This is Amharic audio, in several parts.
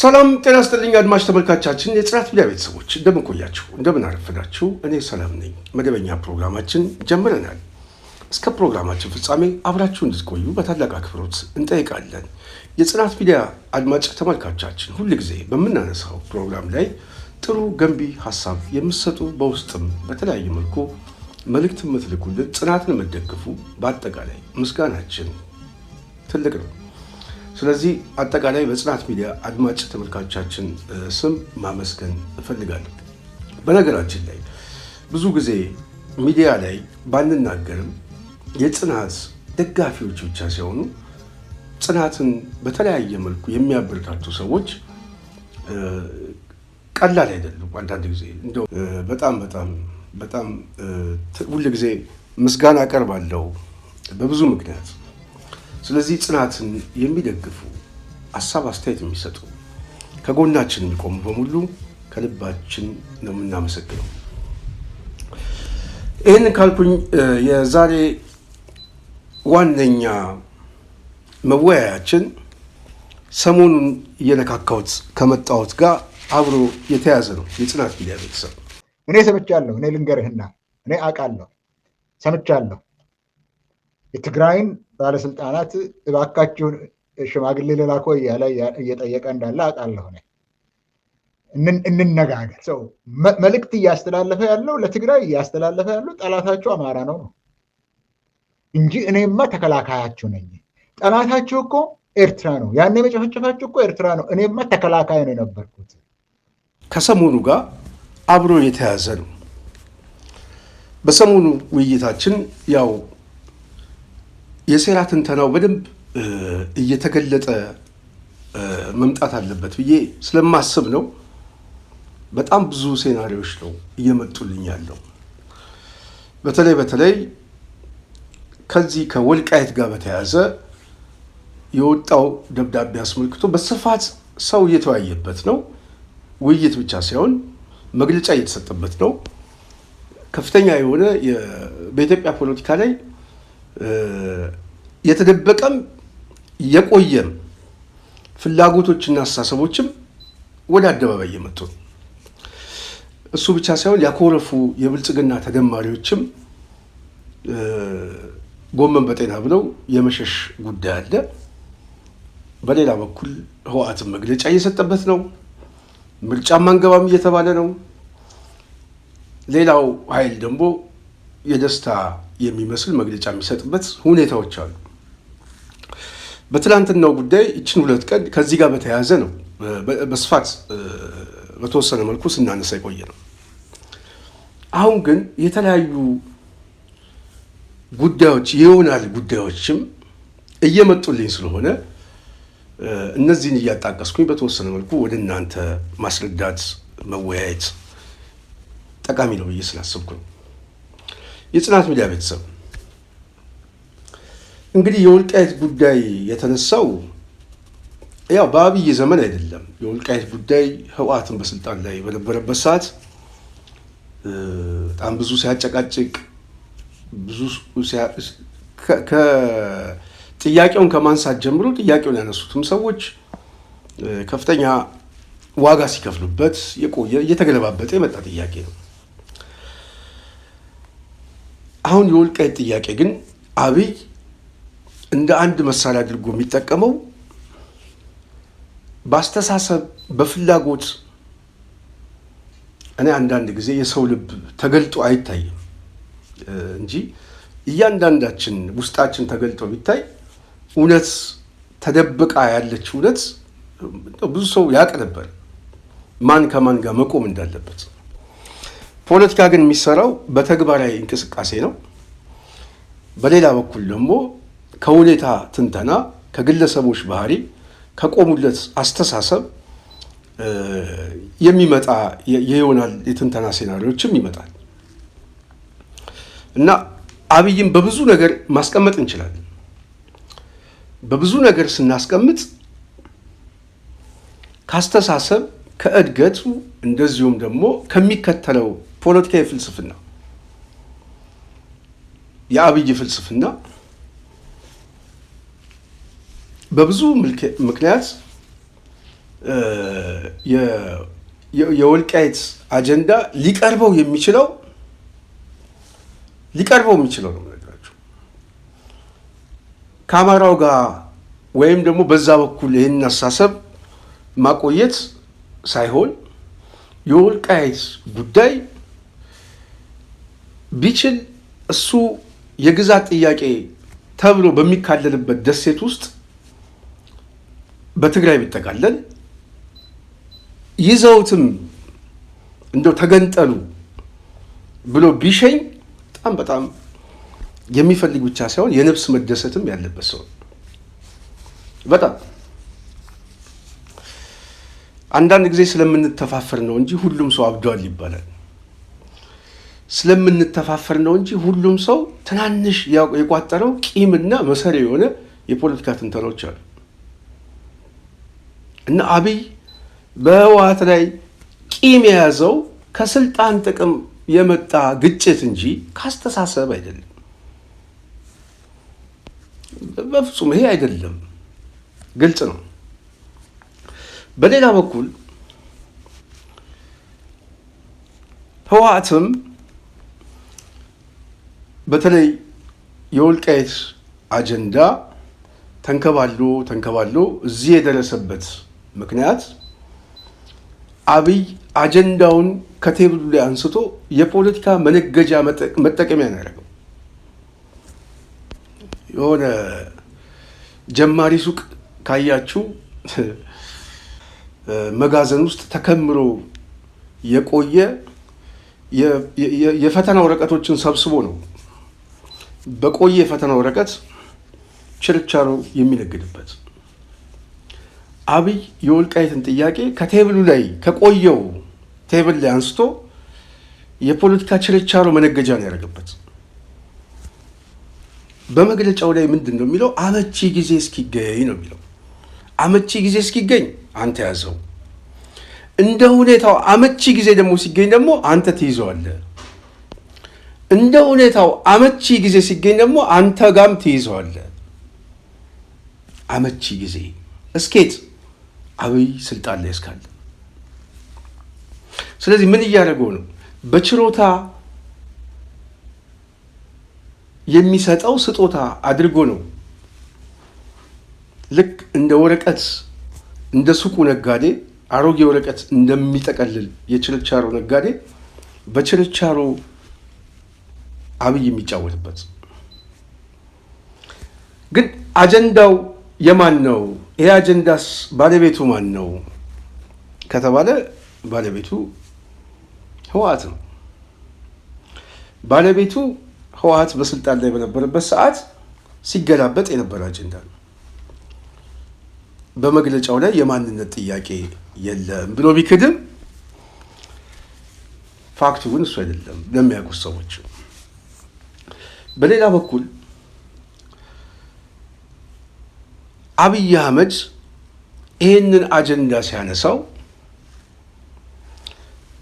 ሰላም ጤና ይስጥልኝ አድማጭ ተመልካቾቻችን የጽናት ሚዲያ ቤተሰቦች እንደምን ቆያችሁ እንደምን አረፈዳችሁ እኔ ሰላም ነኝ መደበኛ ፕሮግራማችን ጀምረናል እስከ ፕሮግራማችን ፍጻሜ አብራችሁ እንድትቆዩ በታላቅ አክብሮት እንጠይቃለን የጽናት ሚዲያ አድማጭ ተመልካቾቻችን ሁሉ ጊዜ በመናነሳው ፕሮግራም ላይ ጥሩ ገንቢ ሐሳብ የምትሰጡ በውስጥም በተለያየ መልኩ መልእክት የምትልኩልን ጽናትን የምትደግፉ በአጠቃላይ ምስጋናችን ትልቅ ነው ስለዚህ አጠቃላይ በጽናት ሚዲያ አድማጭ ተመልካቾቻችን ስም ማመስገን እፈልጋለሁ በነገራችን ላይ ብዙ ጊዜ ሚዲያ ላይ ባንናገርም የጽናት ደጋፊዎች ብቻ ሲሆኑ ጽናትን በተለያየ መልኩ የሚያበረታቱ ሰዎች ቀላል አይደሉም አንዳንድ ጊዜ እንደው በጣም ሁሉ ጊዜ ምስጋና አቀርባለሁ በብዙ ምክንያት ስለዚህ ጽናትን የሚደግፉ ሐሳብ አስተያየት የሚሰጡ ከጎናችን የሚቆሙ በሙሉ ከልባችን ነው የምናመሰግነው ይህን ካልኩኝ የዛሬ ዋነኛ መወያያችን ሰሞኑን እየነካካሁት ከመጣሁት ጋር አብሮ የተያዘ ነው የጽናት ሚዲያ ቤተሰብ እኔ ሰምቻለሁ እኔ ልንገርህና እኔ አውቃለሁ ሰምቻለሁ የትግራይን ባለስልጣናት እባካችሁን ሽማግሌ ለላኮ እያለ እየጠየቀ እንዳለ አውቃለሁ እንነጋገር ሰው መልእክት እያስተላለፈ ያለው ለትግራይ እያስተላለፈ ያለው ጠላታችሁ አማራ ነው እንጂ እኔማ ተከላካያችሁ ነኝ ጠላታችሁ እኮ ኤርትራ ነው ያኔ መጨፈጨፋችሁ እኮ ኤርትራ ነው እኔማ ተከላካይ ነው የነበርኩት ከሰሞኑ ጋር አብሮ የተያዘ ነው በሰሞኑ ውይይታችን ያው የሴራ ትንተናው በደንብ እየተገለጠ መምጣት አለበት ብዬ ስለማስብ ነው በጣም ብዙ ሴናሪዎች ነው እየመጡልኝ ያለው በተለይ ከዚህ ከወልቃይት ጋር በተያያዘ የወጣው ደብዳቤ አስመልክቶ በስፋት ሰው እየተወያየበት ነው ውይይት ብቻ ሳይሆን መግለጫ እየተሰጠበት ነው ከፍተኛ የሆነ በኢትዮጵያ ፖለቲካ ላይ የተደበቀም የቆየም ፍላጎቶችና አስተሳሰቦችም ወደ አደባባይ እየመጡ ነው እሱ ብቻ ሳይሆን ያኮረፉ የብልጽግና ተደማሪዎችም ጎመን በጤና ብለው የመሸሽ ጉዳይ አለ በሌላ በኩል ህወሓትን መግለጫ እየሰጠበት ነው ምርጫም አንገባም እየተባለ ነው ሌላው ኃይል ደግሞ የደስታ የሚመስል መግለጫ የሚሰጥበት ሁኔታዎች አሉ በትላንትናው ጉዳይ እችን ሁለት ቀን ከዚህ ጋር በተያያዘ ነው በስፋት በተወሰነ መልኩ ስናነሳ የቆየ ነው አሁን ግን የተለያዩ ጉዳዮች ይሆናል ጉዳዮችም እየመጡልኝ ስለሆነ እነዚህን እያጣቀስኩኝ በተወሰነ መልኩ ወደ እናንተ ማስረዳት መወያየት ጠቃሚ ነው ብዬ ስላሰብኩ ነው የጽናት ሚዲያ ቤተሰብ እንግዲህ የወልቃይት ጉዳይ የተነሳው ያው በአብይ ዘመን አይደለም የወልቃይት ጉዳይ ህወሓትን በስልጣን ላይ በነበረበት ሰዓት በጣም ብዙ ሲያጨቃጭቅ ብዙ ጥያቄውን ከማንሳት ጀምሮ ጥያቄውን ያነሱትም ሰዎች ከፍተኛ ዋጋ ሲከፍሉበት የቆየ እየተገለባበጠ የመጣ ጥያቄ ነው አሁን የወልቃይት ጥያቄ ግን አብይ እንደ አንድ መሳሪያ አድርጎ የሚጠቀመው በአስተሳሰብ በፍላጎት እኔ አንዳንድ ጊዜ የሰው ልብ ተገልጦ አይታይም እንጂ እያንዳንዳችን ውስጣችን ተገልጦ ቢታይ እውነት ተደብቃ ያለች እውነት ብዙ ሰው ያውቅ ነበር ማን ከማን ጋር መቆም እንዳለበት ፖለቲካ ግን የሚሰራው በተግባራዊ እንቅስቃሴ ነው በሌላ በኩል ደግሞ ከሁኔታ ትንተና ከግለሰቦች ባህሪ ከቆሙለት አስተሳሰብ የሚመጣ የይሆናል የትንተና ሴናሪዎችም ይመጣል እና አብይም በብዙ ነገር ማስቀመጥ እንችላለን በብዙ ነገር ስናስቀምጥ ካስተሳሰብ ከእድገቱ እንደዚሁም ደግሞ ከሚከተለው ፖለቲካዊ ፍልስፍና የአብይ ፍልስፍና በብዙ ምክንያት የወልቃይት አጀንዳ ሊቀርበው የሚችለው ነው ነገራችሁ ከአማራው ጋር ወይም ደግሞ በዛ በኩል ይህን አሳሰብ ማቆየት ሳይሆን የወልቃይት ጉዳይ ቢችል እሱ የግዛት ጥያቄ ተብሎ በሚካለልበት ደሴት ውስጥ በትግራይ ቢጠቃለል ይዘውትም እንደው ተገንጠሉ ብሎ ቢሸኝ በጣም የሚፈልግ ብቻ ሳይሆን የነፍስ መደሰትም ያለበት ሰው በጣም አንዳንድ ጊዜ ስለምንተፋፈር ነው እንጂ ሁሉም ሰው አብዷል ይባላል። ስለምንተፋፈር ነው እንጂ ሁሉም ሰው ትናንሽ የቋጠረው ቂምና መሰሪ የሆነ የፖለቲካ ትንተናዎች አሉ እና አብይ በህወሓት ላይ ቂም የያዘው ከስልጣን ጥቅም የመጣ ግጭት እንጂ ካስተሳሰብ አይደለም። በፍጹም ይሄ አይደለም፣ ግልጽ ነው። በሌላ በኩል ህወሓትም በተለይ የወልቃይት አጀንዳ ተንከባሎ እዚህ የደረሰበት ምክንያት አብይ አጀንዳውን ከቴብሉ ላይ አንስቶ የፖለቲካ መነገጃ መጠቀሚያ ነው ያደረገው። የሆነ ጀማሪ ሱቅ ካያችሁ መጋዘን ውስጥ ተከምሮ የቆየ የፈተና ወረቀቶችን ሰብስቦ ነው በቆየ የፈተና ወረቀት ችርቻሮ የሚነግድበት። አብይ የወልቃይትን ጥያቄ ከቴብሉ ላይ ከቆየው ቴብል ላይ አንስቶ የፖለቲካ ችርቻሮ መነገጃ ነው ያደረገበት። በመግለጫው ላይ ምንድን ነው የሚለው? አመቺ ጊዜ እስኪገኝ ነው የሚለው። አመቺ ጊዜ እስኪገኝ አንተ ያዘው፣ እንደ ሁኔታው አመቺ ጊዜ ደግሞ ሲገኝ ደግሞ አንተ ትይዘዋለህ፣ እንደ ሁኔታው አመቺ ጊዜ ሲገኝ ደግሞ አንተ ጋም ትይዘዋለህ። አመቺ ጊዜ እስኬት አብይ ስልጣን ላይ እስካለ። ስለዚህ ምን እያደረገው ነው? በችሮታ የሚሰጠው ስጦታ አድርጎ ነው። ልክ እንደ ወረቀት እንደ ሱቁ ነጋዴ አሮጌ ወረቀት እንደሚጠቀልል የችርቻሮ ነጋዴ በችርቻሮ አብይ የሚጫወትበት። ግን አጀንዳው የማን ነው? ይሄ አጀንዳስ ባለቤቱ ማን ነው ከተባለ ባለቤቱ ህወሓት ነው። ባለቤቱ ህወሓት በስልጣን ላይ በነበረበት ሰዓት ሲገላበጥ የነበረ አጀንዳ ነው። በመግለጫው ላይ የማንነት ጥያቄ የለም ብሎ ቢክድም ፋክቱ ግን እሱ አይደለም ለሚያውቁት ሰዎች። በሌላ በኩል አብይ አህመድ ይህንን አጀንዳ ሲያነሳው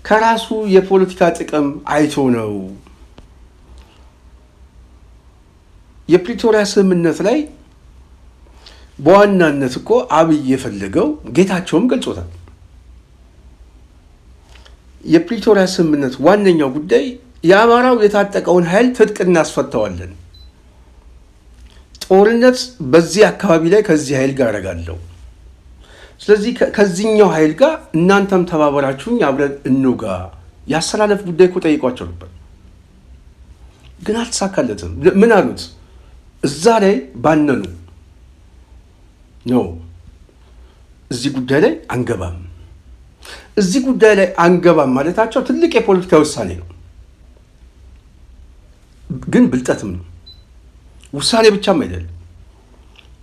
ከራሱ የፖለቲካ ጥቅም አይቶ ነው። የፕሪቶሪያ ስምምነት ላይ በዋናነት እኮ አብይ የፈለገው ጌታቸውም ገልጾታል። የፕሪቶሪያ ስምምነት ዋነኛው ጉዳይ የአማራው የታጠቀውን ኃይል ትጥቅ እናስፈታዋለን፣ ጦርነት በዚህ አካባቢ ላይ ከዚህ ኃይል ጋር አደርጋለሁ፣ ስለዚህ ከዚህኛው ኃይል ጋር እናንተም ተባበራችሁኝ አብረን እንውጋ። ያሰላለፍ ጉዳይ እኮ ጠይቋቸው ነበር፣ ግን አልተሳካለትም። ምን አሉት? እዛ ላይ ባነኑ ነው። እዚህ ጉዳይ ላይ አንገባም። እዚህ ጉዳይ ላይ አንገባም ማለታቸው ትልቅ የፖለቲካ ውሳኔ ነው፣ ግን ብልጠትም ነው። ውሳኔ ብቻም አይደለም፣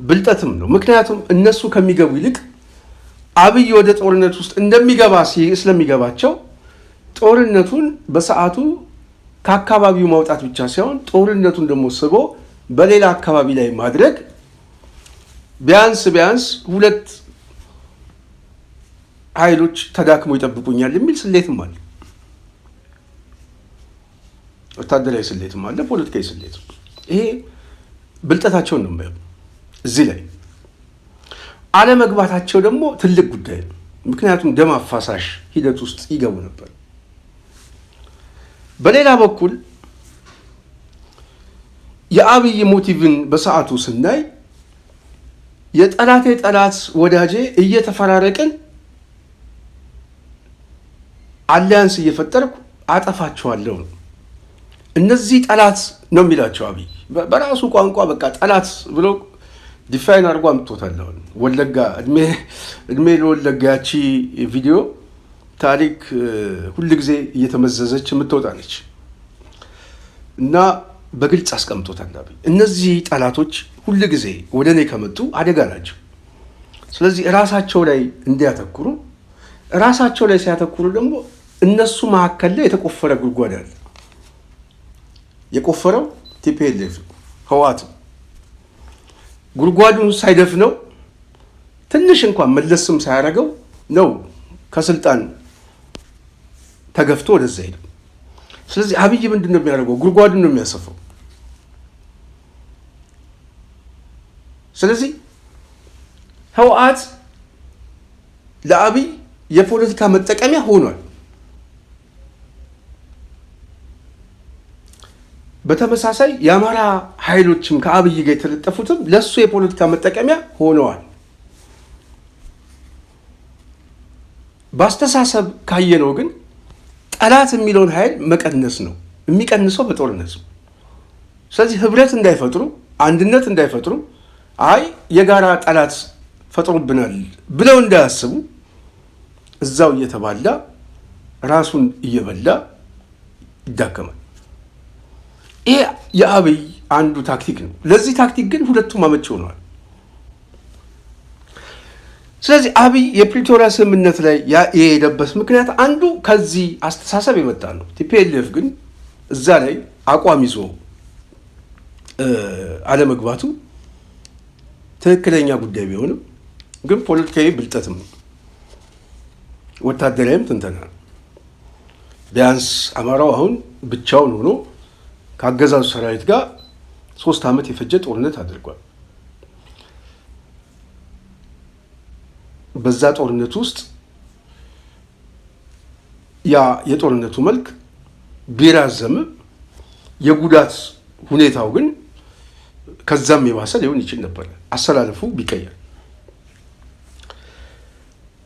ብልጠትም ነው። ምክንያቱም እነሱ ከሚገቡ ይልቅ አብይ ወደ ጦርነት ውስጥ እንደሚገባ ስለሚገባቸው ጦርነቱን በሰዓቱ ከአካባቢው ማውጣት ብቻ ሳይሆን ጦርነቱን ደግሞ ስቦ በሌላ አካባቢ ላይ ማድረግ ቢያንስ ሁለት ኃይሎች ተዳክሞ ይጠብቁኛል የሚል ስሌትም አለ። ወታደራዊ ስሌትም አለ፣ ፖለቲካዊ ስሌትም። ይሄ ብልጠታቸውን ነው የማየው። እዚህ ላይ አለመግባታቸው ደግሞ ትልቅ ጉዳይ ነው። ምክንያቱም ደም አፋሳሽ ሂደት ውስጥ ይገቡ ነበር። በሌላ በኩል የአብይ ሞቲቭን በሰዓቱ ስናይ የጠላቴ ጠላት ወዳጄ እየተፈራረቅን አሊያንስ እየፈጠርኩ አጠፋቸዋለሁ ነው። እነዚህ ጠላት ነው የሚላቸው አብይ በራሱ ቋንቋ በቃ ጠላት ብሎ ዲፋይን አድርጎ አምጥቶታል። ወለጋ እድሜ ለወለጋ ያቺ ቪዲዮ ታሪክ ሁልጊዜ እየተመዘዘች የምትወጣ ነች እና በግልጽ አስቀምጦታል አብይ። እነዚህ ጠላቶች ሁልጊዜ ወደ እኔ ከመጡ አደጋ ናቸው። ስለዚህ ራሳቸው ላይ እንዲያተኩሩ፣ ራሳቸው ላይ ሲያተኩሩ ደግሞ እነሱ መካከል ላይ የተቆፈረ ጉድጓድ አለ። የቆፈረው ቲፒኤልኤፍ ህወሓት ጉድጓዱን ሳይደፍነው ትንሽ እንኳን መለስም ሳያደርገው ነው ከስልጣን ተገፍቶ ወደዛ ሄደ። ስለዚህ አብይ ምንድን ነው የሚያደርገው? ጉድጓዱን ነው የሚያሰፋው። ስለዚህ ህወሓት ለአብይ የፖለቲካ መጠቀሚያ ሆኗል። በተመሳሳይ የአማራ ኃይሎችም ከአብይ ጋር የተለጠፉትም ለሱ የፖለቲካ መጠቀሚያ ሆነዋል። በአስተሳሰብ ካየነው ግን ጠላት የሚለውን ኃይል መቀነስ ነው። የሚቀንሰው በጦርነት ነው። ስለዚህ ህብረት እንዳይፈጥሩ፣ አንድነት እንዳይፈጥሩ፣ አይ የጋራ ጠላት ፈጥሮብናል ብለው እንዳያስቡ እዛው እየተባላ ራሱን እየበላ ይዳከማል። ይሄ የአብይ አንዱ ታክቲክ ነው። ለዚህ ታክቲክ ግን ሁለቱም አመቺ ሆነዋል። ስለዚህ አብይ የፕሪቶሪያ ስምምነት ላይ የሄደበት ምክንያት አንዱ ከዚህ አስተሳሰብ የመጣ ነው። ቲፒኤልኤፍ ግን እዛ ላይ አቋም ይዞ አለመግባቱ ትክክለኛ ጉዳይ ቢሆንም ግን ፖለቲካዊ ብልጠትም ነው፣ ወታደራዊም ትንተና ነው። ቢያንስ አማራው አሁን ብቻውን ሆኖ ከአገዛዙ ሰራዊት ጋር 3 ዓመት የፈጀ ጦርነት አድርጓል። በዛ ጦርነት ውስጥ ያ የጦርነቱ መልክ ቢራዘም የጉዳት ሁኔታው ግን ከዛም የባሰ ሊሆን ይችል ነበር አሰላለፉ ቢቀየር።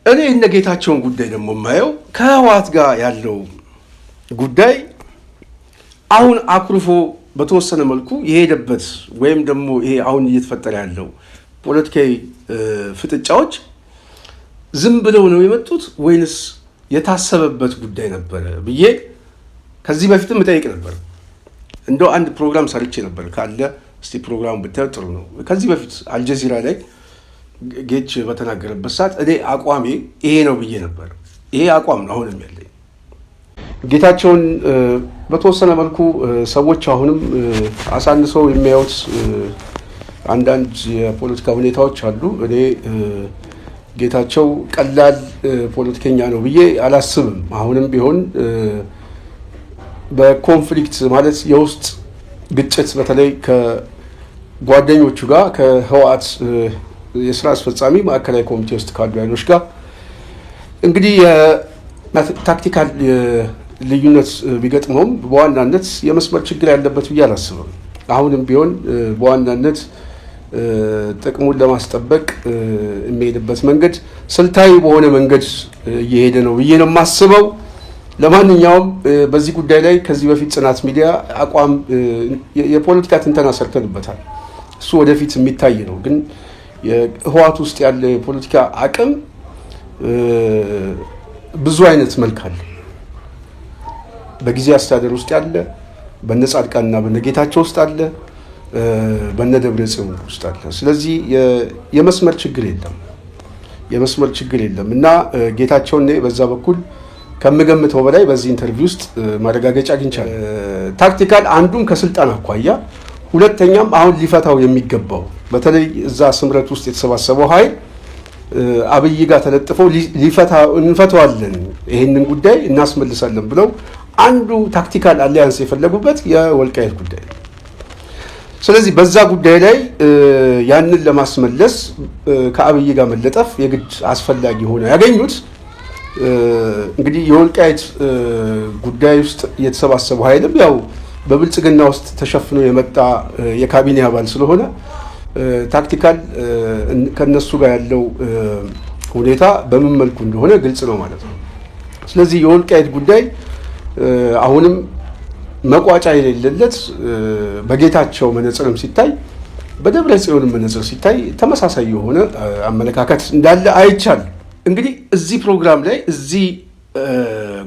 እኔ እነ ጌታቸውን ጉዳይ ደግሞ የማየው ከህወሓት ጋር ያለው ጉዳይ አሁን አኩርፎ በተወሰነ መልኩ የሄደበት ወይም ደግሞ ይሄ አሁን እየተፈጠረ ያለው ፖለቲካዊ ፍጥጫዎች ዝም ብለው ነው የመጡት ወይንስ የታሰበበት ጉዳይ ነበረ ብዬ ከዚህ በፊትም እጠይቅ ነበር። እንደው አንድ ፕሮግራም ሰርቼ ነበር፣ ካለ እስቲ ፕሮግራሙ ብታዩ ጥሩ ነው። ከዚህ በፊት አልጀዚራ ላይ ጌች በተናገረበት ሰዓት እኔ አቋሜ ይሄ ነው ብዬ ነበር። ይሄ አቋም ነው አሁንም ያለኝ። ጌታቸውን በተወሰነ መልኩ ሰዎች አሁንም አሳንሰው የሚያዩት አንዳንድ የፖለቲካ ሁኔታዎች አሉ። እኔ ጌታቸው ቀላል ፖለቲከኛ ነው ብዬ አላስብም። አሁንም ቢሆን በኮንፍሊክት ማለት የውስጥ ግጭት በተለይ ከጓደኞቹ ጋር ከህወሓት የስራ አስፈጻሚ ማዕከላዊ ኮሚቴ ውስጥ ካሉ ኃይሎች ጋር እንግዲህ ታክቲካል ልዩነት ቢገጥመውም በዋናነት የመስመር ችግር ያለበት ብዬ አላስብም። አሁንም ቢሆን በዋናነት ጥቅሙን ለማስጠበቅ የሚሄድበት መንገድ ስልታዊ በሆነ መንገድ እየሄደ ነው ብዬ ነው የማስበው። ለማንኛውም በዚህ ጉዳይ ላይ ከዚህ በፊት ጽናት ሚዲያ አቋም የፖለቲካ ትንተና ሰርተንበታል። እሱ ወደፊት የሚታይ ነው። ግን የህወሓት ውስጥ ያለ የፖለቲካ አቅም ብዙ አይነት መልክ አለ። በጊዜ አስተዳደር ውስጥ ያለ፣ በነ ጻድቃንና በነ ጌታቸው ውስጥ አለ፣ በነ ደብረጽዮን ውስጥ አለ። ስለዚህ የመስመር ችግር የለም እና ጌታቸውን በዛ በኩል ከምገምተው በላይ በዚህ ኢንተርቪው ውስጥ ማረጋገጫ አግኝቻለሁ። ታክቲካል አንዱን ከስልጣን አኳያ፣ ሁለተኛም አሁን ሊፈታው የሚገባው በተለይ እዛ ስምረት ውስጥ የተሰባሰበው ኃይል አብይ ጋር ተለጥፈው እንፈታዋለን፣ ይሄንን ጉዳይ እናስመልሳለን ብለው አንዱ ታክቲካል አሊያንስ የፈለጉበት የወልቃይት ጉዳይ ነው። ስለዚህ በዛ ጉዳይ ላይ ያንን ለማስመለስ ከአብይ ጋር መለጠፍ የግድ አስፈላጊ ሆነ ያገኙት። እንግዲህ የወልቃይት ጉዳይ ውስጥ የተሰባሰበው ኃይልም ያው በብልጽግና ውስጥ ተሸፍኖ የመጣ የካቢኔ አባል ስለሆነ ታክቲካል ከነሱ ጋር ያለው ሁኔታ በምን መልኩ እንደሆነ ግልጽ ነው ማለት ነው። ስለዚህ የወልቃይት ጉዳይ አሁንም መቋጫ የሌለለት በጌታቸው መነጽርም ሲታይ በደብረ ጽዮንም መነጽር ሲታይ ተመሳሳይ የሆነ አመለካከት እንዳለ አይቻል። እንግዲህ እዚህ ፕሮግራም ላይ እዚህ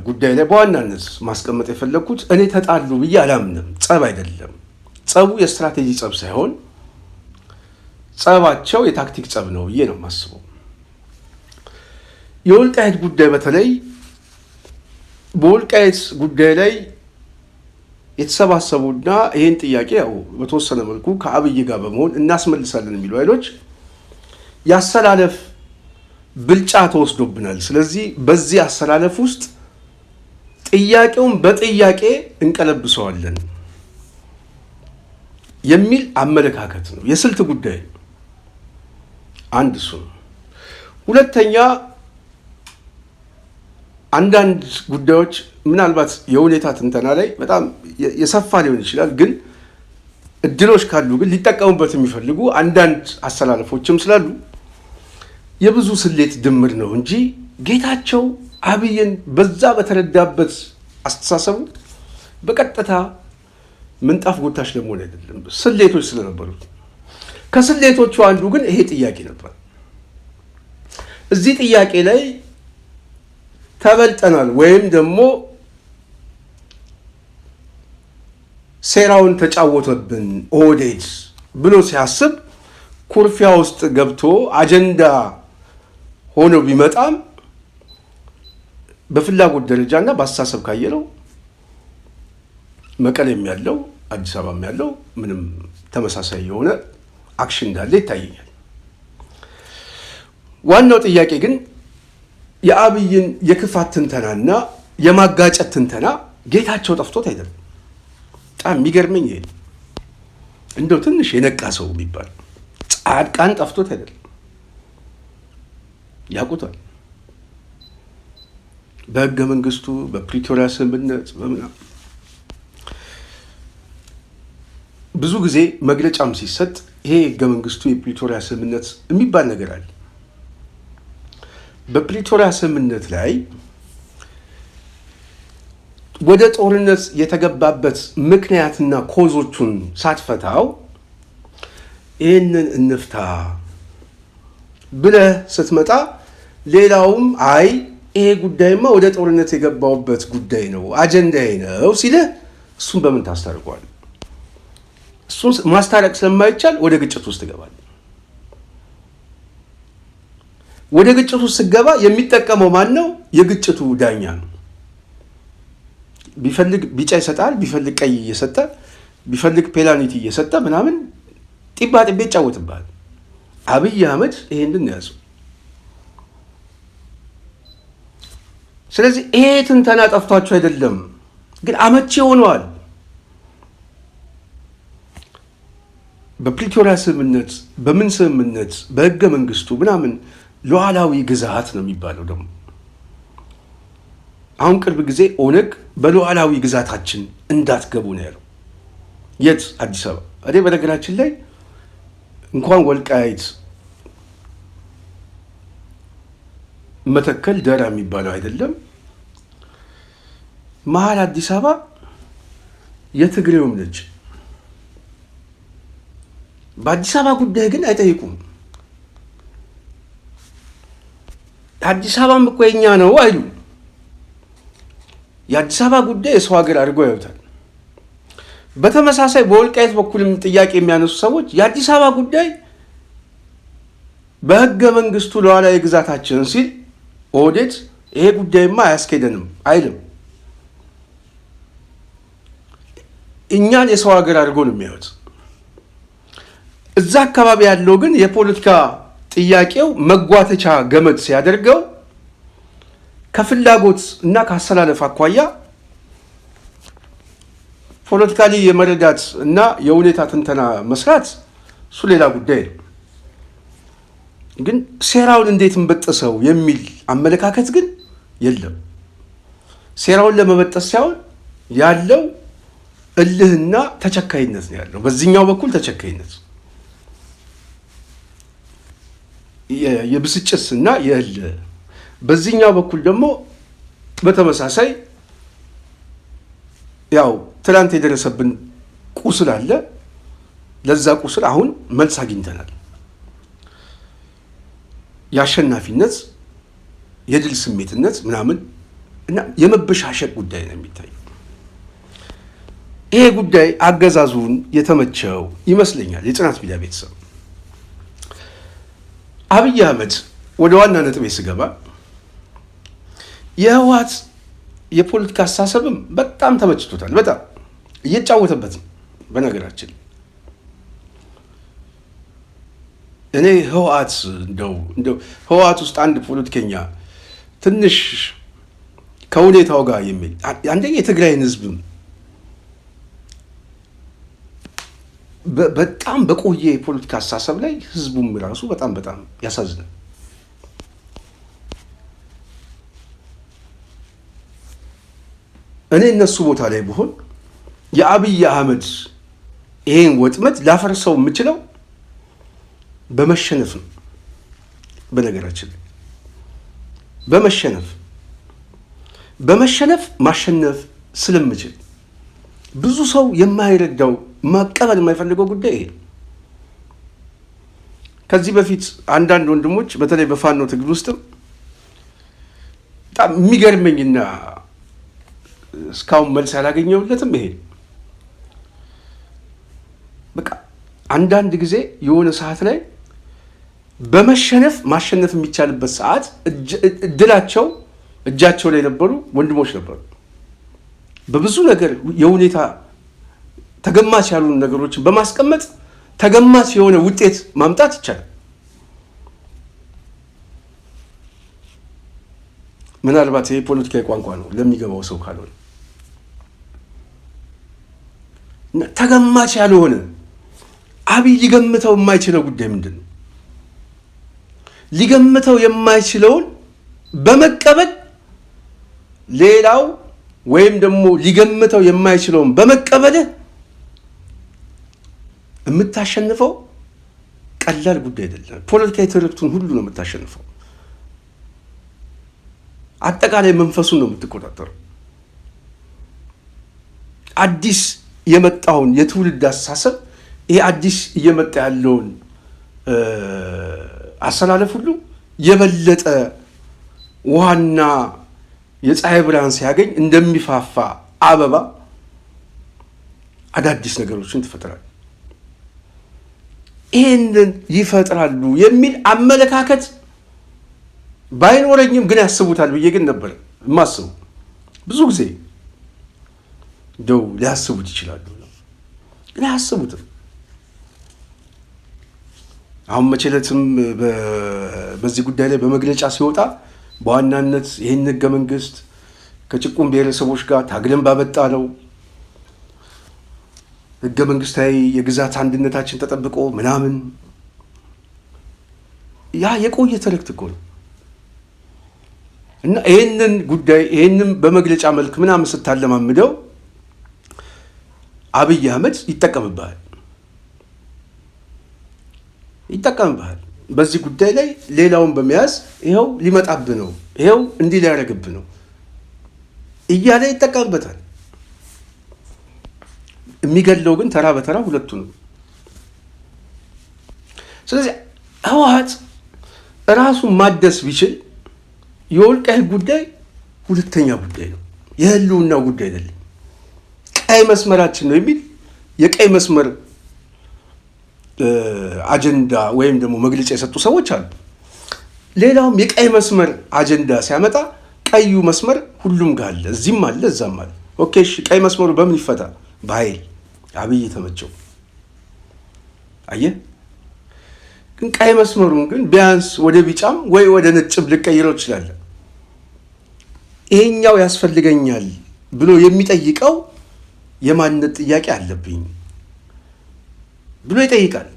ጉዳይ ላይ በዋናነት ማስቀመጥ የፈለግኩት እኔ ተጣሉ ብዬ አላምንም። ጸብ አይደለም። ጸቡ የስትራቴጂ ጸብ ሳይሆን ጸባቸው የታክቲክ ጸብ ነው ብዬ ነው የማስበው። የወልቃይት ጉዳይ በተለይ በወልቃይት ጉዳይ ላይ የተሰባሰቡና ይህን ጥያቄ ያው በተወሰነ መልኩ ከአብይ ጋር በመሆን እናስመልሳለን የሚሉ ኃይሎች ያሰላለፍ ብልጫ ተወስዶብናል። ስለዚህ በዚህ አሰላለፍ ውስጥ ጥያቄውን በጥያቄ እንቀለብሰዋለን የሚል አመለካከት ነው። የስልት ጉዳይ አንድ እሱ ነው። ሁለተኛ አንዳንድ ጉዳዮች ምናልባት የሁኔታ ትንተና ላይ በጣም የሰፋ ሊሆን ይችላል፣ ግን እድሎች ካሉ ግን ሊጠቀሙበት የሚፈልጉ አንዳንድ አሰላለፎችም ስላሉ የብዙ ስሌት ድምር ነው እንጂ ጌታቸው አብይን በዛ በተረዳበት አስተሳሰቡ በቀጥታ ምንጣፍ ጎታች ለመሆን አይደለም፣ ስሌቶች ስለነበሩት። ከስሌቶቹ አንዱ ግን ይሄ ጥያቄ ነበር። እዚህ ጥያቄ ላይ ተበልጠናል ወይም ደግሞ ሴራውን ተጫወተብን ኦህዴድ ብሎ ሲያስብ ኩርፊያ ውስጥ ገብቶ አጀንዳ ሆኖ ቢመጣም በፍላጎት ደረጃና በአስተሳሰብ ካየለው መቀሌም ያለው አዲስ አበባም ያለው ምንም ተመሳሳይ የሆነ አክሽን እንዳለ ይታየኛል። ዋናው ጥያቄ ግን የአብይን የክፋት ትንተናና የማጋጨት ትንተና ጌታቸው ጠፍቶት አይደለም። በጣም የሚገርመኝ ይሄ እንደው ትንሽ የነቃ ሰው የሚባል ጻድቃን ጠፍቶት አይደለም፣ ያውቁታል። በህገ መንግስቱ በፕሪቶሪያ ስምምነት በምናምን ብዙ ጊዜ መግለጫም ሲሰጥ ይሄ ህገ መንግስቱ የፕሪቶሪያ ስምምነት የሚባል ነገር አለ። በፕሪቶሪያ ስምምነት ላይ ወደ ጦርነት የተገባበት ምክንያትና ኮዞቹን ሳትፈታው ይህንን እንፍታ ብለህ ስትመጣ ሌላውም አይ ይሄ ጉዳይማ ወደ ጦርነት የገባውበት ጉዳይ ነው አጀንዳዬ ነው ሲልህ እሱን በምን ታስታርቀዋል? እሱን ማስታረቅ ስለማይቻል ወደ ግጭት ውስጥ ትገባል። ወደ ግጭቱ ስገባ የሚጠቀመው ማን ነው? የግጭቱ ዳኛ ነው። ቢፈልግ ቢጫ ይሰጣል፣ ቢፈልግ ቀይ እየሰጠ ቢፈልግ ፔናልቲ እየሰጠ ምናምን ጢባ ጢቤ ይጫወትብሃል። አብይ አህመድ ይሄንን ያዘው። ስለዚህ ይሄ ትንተና ጠፍቷቸው አይደለም፣ ግን አመቺ ሆነዋል። በፕሪቶሪያ ስምምነት በምን ስምምነት በህገ መንግስቱ ምናምን ሉዓላዊ ግዛት ነው የሚባለው። ደግሞ አሁን ቅርብ ጊዜ ኦነግ በሉዓላዊ ግዛታችን እንዳትገቡ ነው ያለው። የት? አዲስ አበባ። እኔ በነገራችን ላይ እንኳን ወልቃይት መተከል ደራ የሚባለው አይደለም መሀል አዲስ አበባ የትግሬውም ልጅ በአዲስ አበባ ጉዳይ ግን አይጠይቁም። አዲስ አበባም እኮ የኛ ነው አይሉ። የአዲስ አበባ ጉዳይ የሰው ሀገር አድርገው ያዩታል። በተመሳሳይ በወልቃይት በኩልም ጥያቄ የሚያነሱ ሰዎች የአዲስ አበባ ጉዳይ በህገ መንግስቱ ሉዓላዊ ግዛታችን ሲል ኦህዴድ ይሄ ጉዳይማ አያስኬደንም አይልም። እኛን የሰው ሀገር አድርገው ነው የሚያዩት። እዛ አካባቢ ያለው ግን የፖለቲካ ጥያቄው መጓተቻ ገመድ ሲያደርገው ከፍላጎት እና ከአሰላለፍ አኳያ ፖለቲካሊ የመረዳት እና የሁኔታ ትንተና መስራት እሱ ሌላ ጉዳይ ነው። ግን ሴራውን እንዴት እንበጠሰው የሚል አመለካከት ግን የለም። ሴራውን ለመበጠስ ሳይሆን ያለው እልህና ተቸካይነት ነው ያለው። በዚህኛው በኩል ተቸካይነት የብስጭትና የእልህ፣ በዚህኛው በኩል ደግሞ በተመሳሳይ ያው ትላንት የደረሰብን ቁስል አለ። ለዛ ቁስል አሁን መልስ አግኝተናል። የአሸናፊነት የድል ስሜትነት ምናምን እና የመበሻሸቅ ጉዳይ ነው የሚታየው። ይሄ ጉዳይ አገዛዙን የተመቸው ይመስለኛል። የጽናት ሚዲያ ቤተሰብ አብይ አህመድ ወደ ዋና ነጥቤ ስገባ የህወሓት የፖለቲካ አስተሳሰብም በጣም ተመችቶታል። በጣም እየጫወተበት ነው። በነገራችን እኔ ህወሓት እንደው ህወሓት ውስጥ አንድ ፖለቲከኛ ትንሽ ከሁኔታው ጋር የሚል አንደኛ የትግራይን ህዝብም በጣም በቆየ የፖለቲካ አስተሳሰብ ላይ ህዝቡም ራሱ በጣም ያሳዝናል። እኔ እነሱ ቦታ ላይ ብሆን የአብይ አህመድ ይሄን ወጥመድ ላፈርሰው የምችለው በመሸነፍ ነው። በነገራችን ላይ በመሸነፍ ማሸነፍ ስለምችል ብዙ ሰው የማይረዳው መቀበል የማይፈልገው ጉዳይ ይሄ። ከዚህ በፊት አንዳንድ ወንድሞች በተለይ በፋኖ ትግል ውስጥም በጣም የሚገርመኝና እስካሁን መልስ ያላገኘሁለትም ይሄ በቃ አንዳንድ ጊዜ የሆነ ሰዓት ላይ በመሸነፍ ማሸነፍ የሚቻልበት ሰዓት እድላቸው እጃቸው ላይ ነበሩ ወንድሞች ነበሩ። በብዙ ነገር የሁኔታ ተገማች ያሉ ነገሮችን በማስቀመጥ ተገማች የሆነ ውጤት ማምጣት ይቻላል። ምናልባት ይሄ ፖለቲካዊ ቋንቋ ነው ለሚገባው ሰው ካልሆነ ተገማች ያልሆነ አብይ ሊገምተው የማይችለው ጉዳይ ምንድን ነው? ሊገምተው የማይችለውን በመቀበል ሌላው ወይም ደግሞ ሊገምተው የማይችለውን በመቀበልህ የምታሸንፈው ቀላል ጉዳይ አይደለም። ፖለቲካዊ ትርክቱን ሁሉ ነው የምታሸንፈው። አጠቃላይ መንፈሱን ነው የምትቆጣጠረው። አዲስ የመጣውን የትውልድ አስተሳሰብ ይሄ አዲስ እየመጣ ያለውን አሰላለፍ ሁሉ የበለጠ ውሃና የፀሐይ ብርሃን ሲያገኝ እንደሚፋፋ አበባ አዳዲስ ነገሮችን ትፈጥራል። ይህንን ይፈጥራሉ የሚል አመለካከት ባይኖረኝም ግን ያስቡታል ብዬ ግን ነበር የማስበው። ብዙ ጊዜ እንደው ሊያስቡት ይችላሉ ግን አያስቡትም። አሁን መቼለትም በዚህ ጉዳይ ላይ በመግለጫ ሲወጣ በዋናነት ይህን ህገ መንግስት ከጭቁን ብሔረሰቦች ጋር ታግለን ባበጣ ነው ህገ መንግስታዊ የግዛት አንድነታችን ተጠብቆ ምናምን ያ የቆየ ትርክት እኮ ነው። እና ይህንን ጉዳይ ይህንም በመግለጫ መልክ ምናምን ስታለማምደው አብይ አህመድ ይጠቀምብሃል። በዚህ ጉዳይ ላይ ሌላውን በመያዝ ይኸው ሊመጣብህ ነው፣ ይኸው እንዲህ ሊያደርግብህ ነው እያለ ይጠቀምበታል። የሚገድለው ግን ተራ በተራ ሁለቱ ነው። ስለዚህ ህወሓት ራሱን ማደስ ቢችል የወልቃይት ጉዳይ ሁለተኛ ጉዳይ ነው፣ የህልውናው ጉዳይ አይደለም። ቀይ መስመራችን ነው የሚል የቀይ መስመር አጀንዳ ወይም ደግሞ መግለጫ የሰጡ ሰዎች አሉ። ሌላውም የቀይ መስመር አጀንዳ ሲያመጣ ቀዩ መስመር ሁሉም ጋር አለ፣ እዚህም አለ፣ እዛም አለ። ኦኬ እሺ፣ ቀይ መስመሩ በምን ይፈታ? በኃይል አብይ የተመቸው አየህ። ግን ቀይ መስመሩን ግን ቢያንስ ወደ ቢጫም ወይ ወደ ነጭም ልቀይረው ይችላል። ይሄኛው ያስፈልገኛል ብሎ የሚጠይቀው የማንነት ጥያቄ አለብኝ ብሎ ይጠይቃል።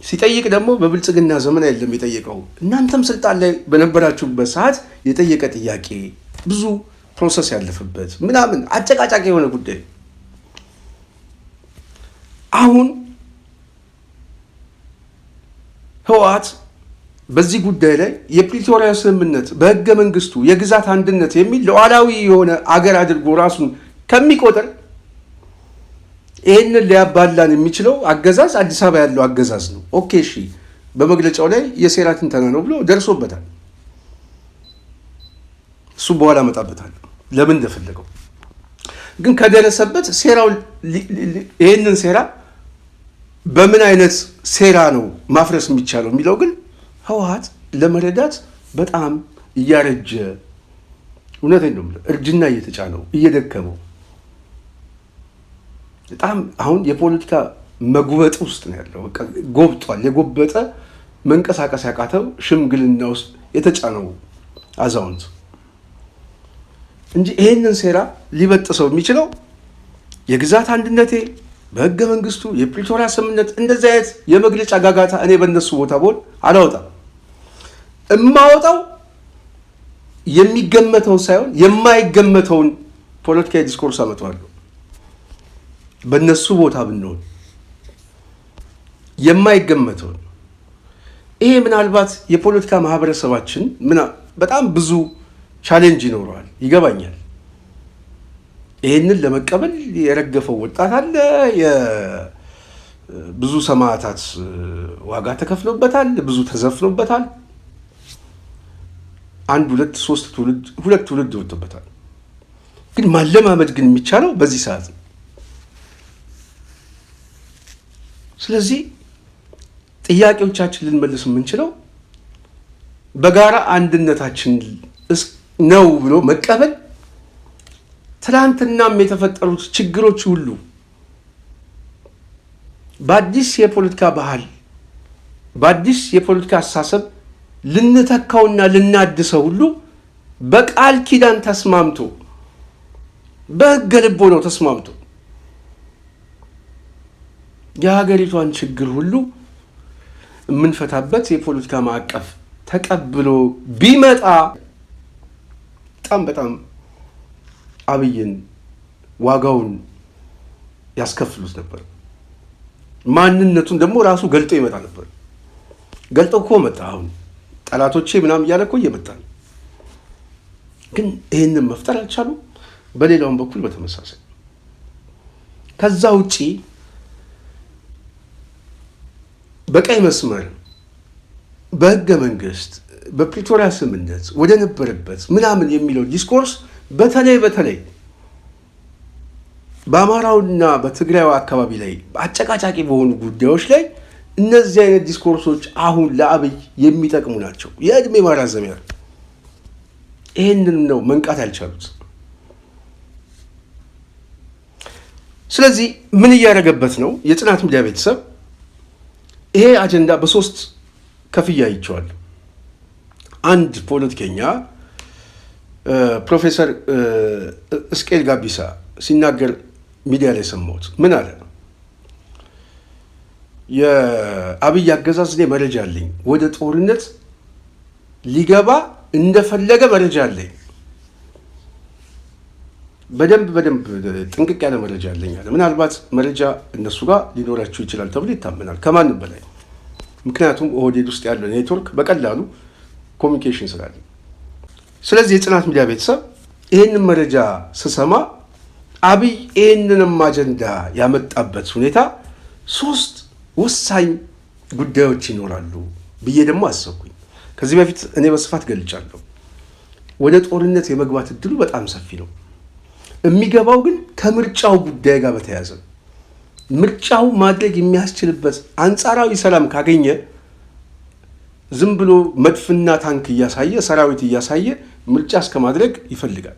ሲጠይቅ ደግሞ በብልጽግና ዘመን አይደለም የጠየቀው፣ እናንተም ስልጣን ላይ በነበራችሁበት ሰዓት የጠየቀ ጥያቄ፣ ብዙ ፕሮሰስ ያለፈበት ምናምን አጨቃጫቂ የሆነ ጉዳይ። አሁን ህወሓት በዚህ ጉዳይ ላይ የፕሪቶሪያ ስምምነት በህገ መንግስቱ የግዛት አንድነት የሚል ሉዓላዊ የሆነ አገር አድርጎ ራሱን ከሚቆጥር ይህንን ሊያባላን የሚችለው አገዛዝ አዲስ አበባ ያለው አገዛዝ ነው። ኦኬ እሺ፣ በመግለጫው ላይ የሴራ ትንተና ነው ብሎ ደርሶበታል። እሱ በኋላ መጣበታል ለምን እንደፈለገው። ግን ከደረሰበት ሴራው ይህንን ሴራ በምን አይነት ሴራ ነው ማፍረስ የሚቻለው የሚለው ግን ህወሓት ለመረዳት በጣም እያረጀ፣ እውነቴን ነው እርጅና እየተጫነው እየደከመው በጣም አሁን የፖለቲካ መጉበጥ ውስጥ ነው ያለው። በቃ ጎብጧል። የጎበጠ መንቀሳቀስ ያቃተው ሽምግልና ውስጥ የተጫነው አዛውንት እንጂ ይሄንን ሴራ ሊበጥሰው የሚችለው የግዛት አንድነቴ በህገ መንግስቱ የፕሪቶሪያ ስምምነት እንደዚህ አይነት የመግለጫ ጋጋታ እኔ በእነሱ ቦታ ቦል አላወጣም። እማወጣው የሚገመተውን ሳይሆን የማይገመተውን ፖለቲካዊ ዲስኮርስ አመጣዋለሁ። በእነሱ ቦታ ብንሆን የማይገመተውን ይሄ ምናልባት የፖለቲካ ማህበረሰባችን በጣም ብዙ ቻሌንጅ ይኖረዋል፣ ይገባኛል። ይህንን ለመቀበል የረገፈው ወጣት አለ። ብዙ ሰማዕታት ዋጋ ተከፍሎበታል፣ ብዙ ተዘፍኖበታል። 1 2 3 ትውልድ 2 ትውልድ ወጥቶበታል። ግን ማለማመድ ግን የሚቻለው በዚህ ሰዓት ነው። ስለዚህ ጥያቄዎቻችን ልንመልስ የምንችለው በጋራ አንድነታችን ነው ብሎ መቀበል፣ ትላንትናም የተፈጠሩት ችግሮች ሁሉ በአዲስ የፖለቲካ ባህል በአዲስ የፖለቲካ አስተሳሰብ ልንተካውና ልናድሰው ሁሉ በቃል ኪዳን ተስማምቶ በሕገ ልቦናው ተስማምቶ የሀገሪቷን ችግር ሁሉ የምንፈታበት የፖለቲካ ማዕቀፍ ተቀብሎ ቢመጣ በጣም አብይን ዋጋውን ያስከፍሉት ነበር። ማንነቱን ደግሞ ራሱ ገልጦ ይመጣ ነበር። ገልጦ እኮ መጣ። አሁን ጠላቶቼ ምናምን እያለ እኮ እየመጣ ነው። ግን ይህንን መፍጠር አልቻሉም። በሌላውም በኩል በተመሳሳይ ከዛ ውጪ በቀይ መስመር በህገ መንግስት በፕሪቶሪያ ስምምነት ወደ ነበረበት ምናምን የሚለው ዲስኮርስ በተለይ በአማራውና በትግራዩ አካባቢ ላይ አጨቃጫቂ በሆኑ ጉዳዮች ላይ እነዚህ አይነት ዲስኮርሶች አሁን ለአብይ የሚጠቅሙ ናቸው። የእድሜ ማራዘሚያ። ይህንን ነው መንቃት ያልቻሉት። ስለዚህ ምን እያደረገበት ነው? የጽናት ሚዲያ ቤተሰብ ይሄ አጀንዳ በ3 ከፍያ ይቸዋል። አንድ ፖለቲከኛ ፕሮፌሰር እስቄል ጋቢሳ ሲናገር ሚዲያ ላይ ሰማሁት። ምን አለ? የአብይ አገዛዝ ላይ መረጃ አለኝ፣ ወደ ጦርነት ሊገባ እንደፈለገ መረጃ አለኝ፣ በደንብ ጥንቅቅ ያለ መረጃ አለኝ አለ። ምናልባት መረጃ እነሱ ጋር ሊኖራቸው ይችላል ተብሎ ይታመናል፣ ከማንም በላይ። ምክንያቱም ኦህዴድ ውስጥ ያለው ኔትወርክ በቀላሉ ኮሚኒኬሽን ስላለ። ስለዚህ የጽናት ሚዲያ ቤተሰብ ይህንን መረጃ ስሰማ አብይ ይህንንም አጀንዳ ያመጣበት ሁኔታ 3 ወሳኝ ጉዳዮች ይኖራሉ ብዬ ደግሞ አሰብኩኝ። ከዚህ በፊት እኔ በስፋት ገልጫለሁ። ወደ ጦርነት የመግባት እድሉ በጣም ሰፊ ነው። የሚገባው ግን ከምርጫው ጉዳይ ጋር በተያያዘ ምርጫው ማድረግ የሚያስችልበት አንጻራዊ ሰላም ካገኘ ዝም ብሎ መድፍና ታንክ እያሳየ ሰራዊት እያሳየ ምርጫ እስከ ማድረግ ይፈልጋል።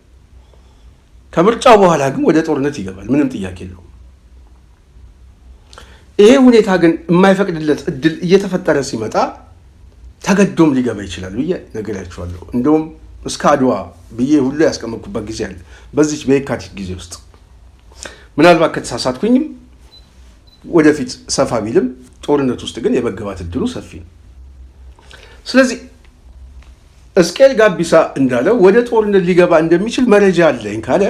ከምርጫው በኋላ ግን ወደ ጦርነት ይገባል፣ ምንም ጥያቄ የለውም። ይሄ ሁኔታ ግን የማይፈቅድለት እድል እየተፈጠረ ሲመጣ ተገዶም ሊገባ ይችላል ብዬ ነግሬያቸዋለሁ። እንደውም እስከ አድዋ ብዬ ሁሉ ያስቀመጥኩበት ጊዜ አለ። በዚች በየካቲት ጊዜ ውስጥ ምናልባት ከተሳሳትኩኝም ወደፊት ሰፋ ቢልም ጦርነት ውስጥ ግን የመገባት እድሉ ሰፊ ነው። ስለዚህ ሕዝቅኤል ጋቢሳ እንዳለው ወደ ጦርነት ሊገባ እንደሚችል መረጃ አለኝ ካለ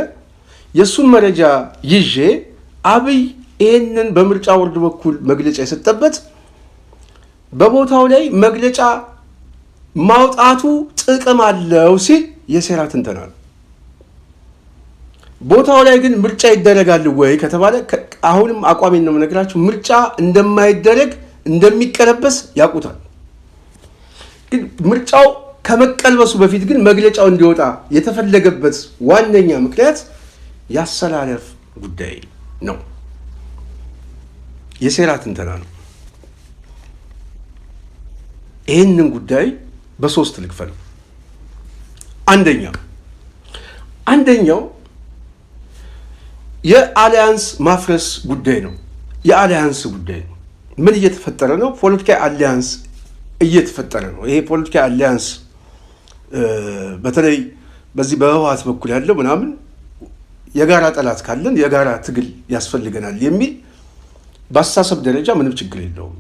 የእሱን መረጃ ይዤ አብይ ይህንን በምርጫ ቦርድ በኩል መግለጫ የሰጠበት በቦታው ላይ መግለጫ ማውጣቱ ጥቅም አለው ሲል የሴራ ትንተና ነው። ቦታው ላይ ግን ምርጫ ይደረጋል ወይ ከተባለ አሁንም አቋሜን ነው የምነግራችሁ፣ ምርጫ እንደማይደረግ እንደሚቀለበስ ያውቁታል። ግን ምርጫው ከመቀልበሱ በፊት ግን መግለጫው እንዲወጣ የተፈለገበት ዋነኛ ምክንያት ያሰላለፍ ጉዳይ ነው፣ የሴራ ትንተና ነው። ይህንን ጉዳይ በሶስት ልክፈል። አንደኛው የአሊያንስ ማፍረስ ጉዳይ ነው። የአሊያንስ ጉዳይ ነው። ምን እየተፈጠረ ነው? ፖለቲካዊ አሊያንስ እየተፈጠረ ነው። ይሄ ፖለቲካዊ አሊያንስ በተለይ በዚህ በህወሓት በኩል ያለው ምናምን የጋራ ጠላት ካለን የጋራ ትግል ያስፈልገናል የሚል በአስተሳሰብ ደረጃ ምንም ችግር የለውም።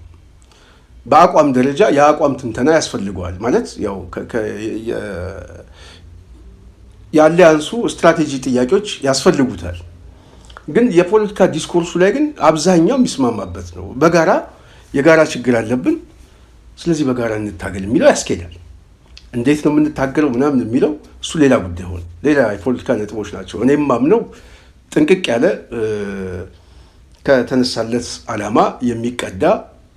በአቋም ደረጃ የአቋም ትንተና ያስፈልገዋል። ማለት ያው የአሊያንሱ ስትራቴጂ ጥያቄዎች ያስፈልጉታል። ግን የፖለቲካ ዲስኮርሱ ላይ ግን አብዛኛው የሚስማማበት ነው። በጋራ የጋራ ችግር አለብን፣ ስለዚህ በጋራ እንታገል የሚለው ያስኬዳል። እንዴት ነው የምንታገለው ምናምን የሚለው እሱ ሌላ ጉዳይ ሆነ፣ ሌላ የፖለቲካ ነጥቦች ናቸው። እኔም ማምነው ጥንቅቅ ያለ ከተነሳለት ዓላማ የሚቀዳ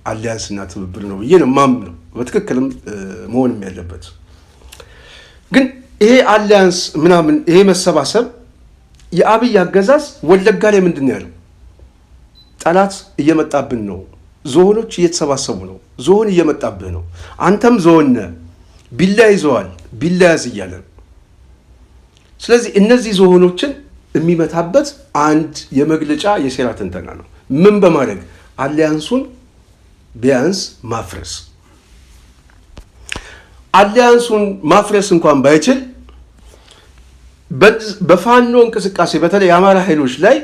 አሊያንስና ትብብር ነው ብዬ ነው ማምነው፣ በትክክልም መሆንም ያለበት። ግን ይሄ አሊያንስ ምናምን ይሄ መሰባሰብ የአብይ አገዛዝ ወለጋ ላይ ምንድን ነው ያለው? ጠላት እየመጣብን ነው፣ ዞኖች እየተሰባሰቡ ነው፣ ዞን እየመጣብህ ነው፣ አንተም ዞን ነህ፣ ቢላ ይዘዋል፣ ቢላ ያዝ እያለ ነው። ስለዚህ እነዚህ ዞኖችን የሚመታበት አንድ የመግለጫ የሴራ ትንተና ነው። ምን በማድረግ አሊያንሱን ቢያንስ ማፍረስ። አሊያንሱን ማፍረስ እንኳን ባይችል በፋኖ እንቅስቃሴ በተለይ የአማራ ኃይሎች ላይ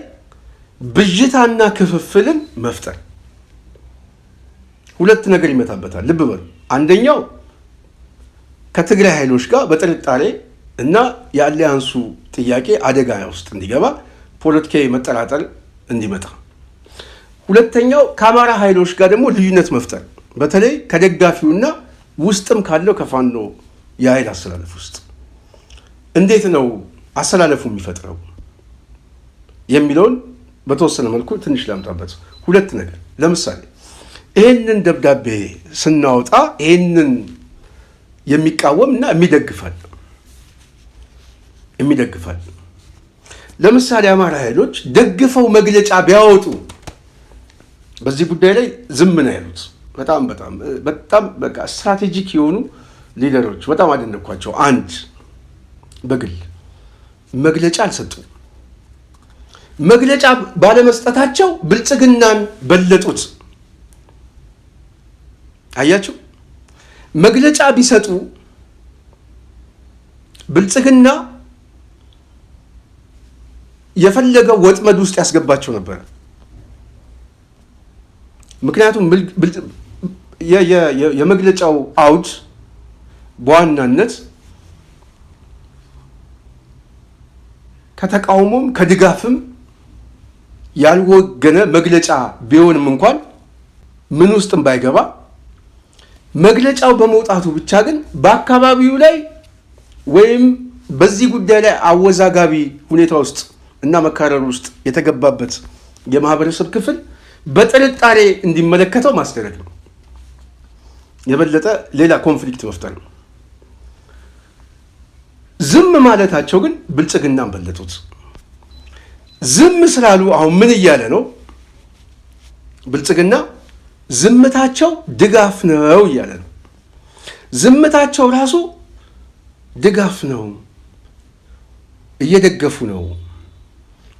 ብዥታና ክፍፍልን መፍጠር። ሁለት ነገር ይመታበታል፣ ልብ በሉ። አንደኛው ከትግራይ ኃይሎች ጋር በጥርጣሬ እና የአሊያንሱ ጥያቄ አደጋ ውስጥ እንዲገባ ፖለቲካዊ መጠራጠር እንዲመጣ። ሁለተኛው ከአማራ ኃይሎች ጋር ደግሞ ልዩነት መፍጠር፣ በተለይ ከደጋፊውና ውስጥም ካለው ከፋኖ የኃይል አሰላለፍ ውስጥ እንዴት ነው አሰላለፉ የሚፈጥረው የሚለውን በተወሰነ መልኩ ትንሽ ላምጣበት። ሁለት ነገር፣ ለምሳሌ ይህንን ደብዳቤ ስናወጣ ይህንን የሚቃወም እና የሚደግፋል። ለምሳሌ አማራ ኃይሎች ደግፈው መግለጫ ቢያወጡ በዚህ ጉዳይ ላይ ዝም ነው ያሉት። በጣም በቃ ስትራቴጂክ የሆኑ ሊደሮች በጣም አደነኳቸው። አንድ በግል መግለጫ አልሰጡም። መግለጫ ባለመስጠታቸው ብልጽግናን በለጡት። አያችሁ፣ መግለጫ ቢሰጡ ብልጽግና የፈለገው ወጥመድ ውስጥ ያስገባቸው ነበር። ምክንያቱም የመግለጫው አውድ በዋናነት ከተቃውሞም ከድጋፍም ያልወገነ መግለጫ ቢሆንም እንኳን ምን ውስጥም ባይገባ መግለጫው በመውጣቱ ብቻ ግን በአካባቢው ላይ ወይም በዚህ ጉዳይ ላይ አወዛጋቢ ሁኔታ ውስጥ እና መካረር ውስጥ የተገባበት የማህበረሰብ ክፍል በጥርጣሬ እንዲመለከተው ማስደረግ ነው። የበለጠ ሌላ ኮንፍሊክት መፍጠር ነው። ዝም ማለታቸው ግን ብልጽግናን በለጡት። ዝም ስላሉ አሁን ምን እያለ ነው? ብልጽግና ዝምታቸው ድጋፍ ነው እያለ ነው። ዝምታቸው ራሱ ድጋፍ ነው፣ እየደገፉ ነው፣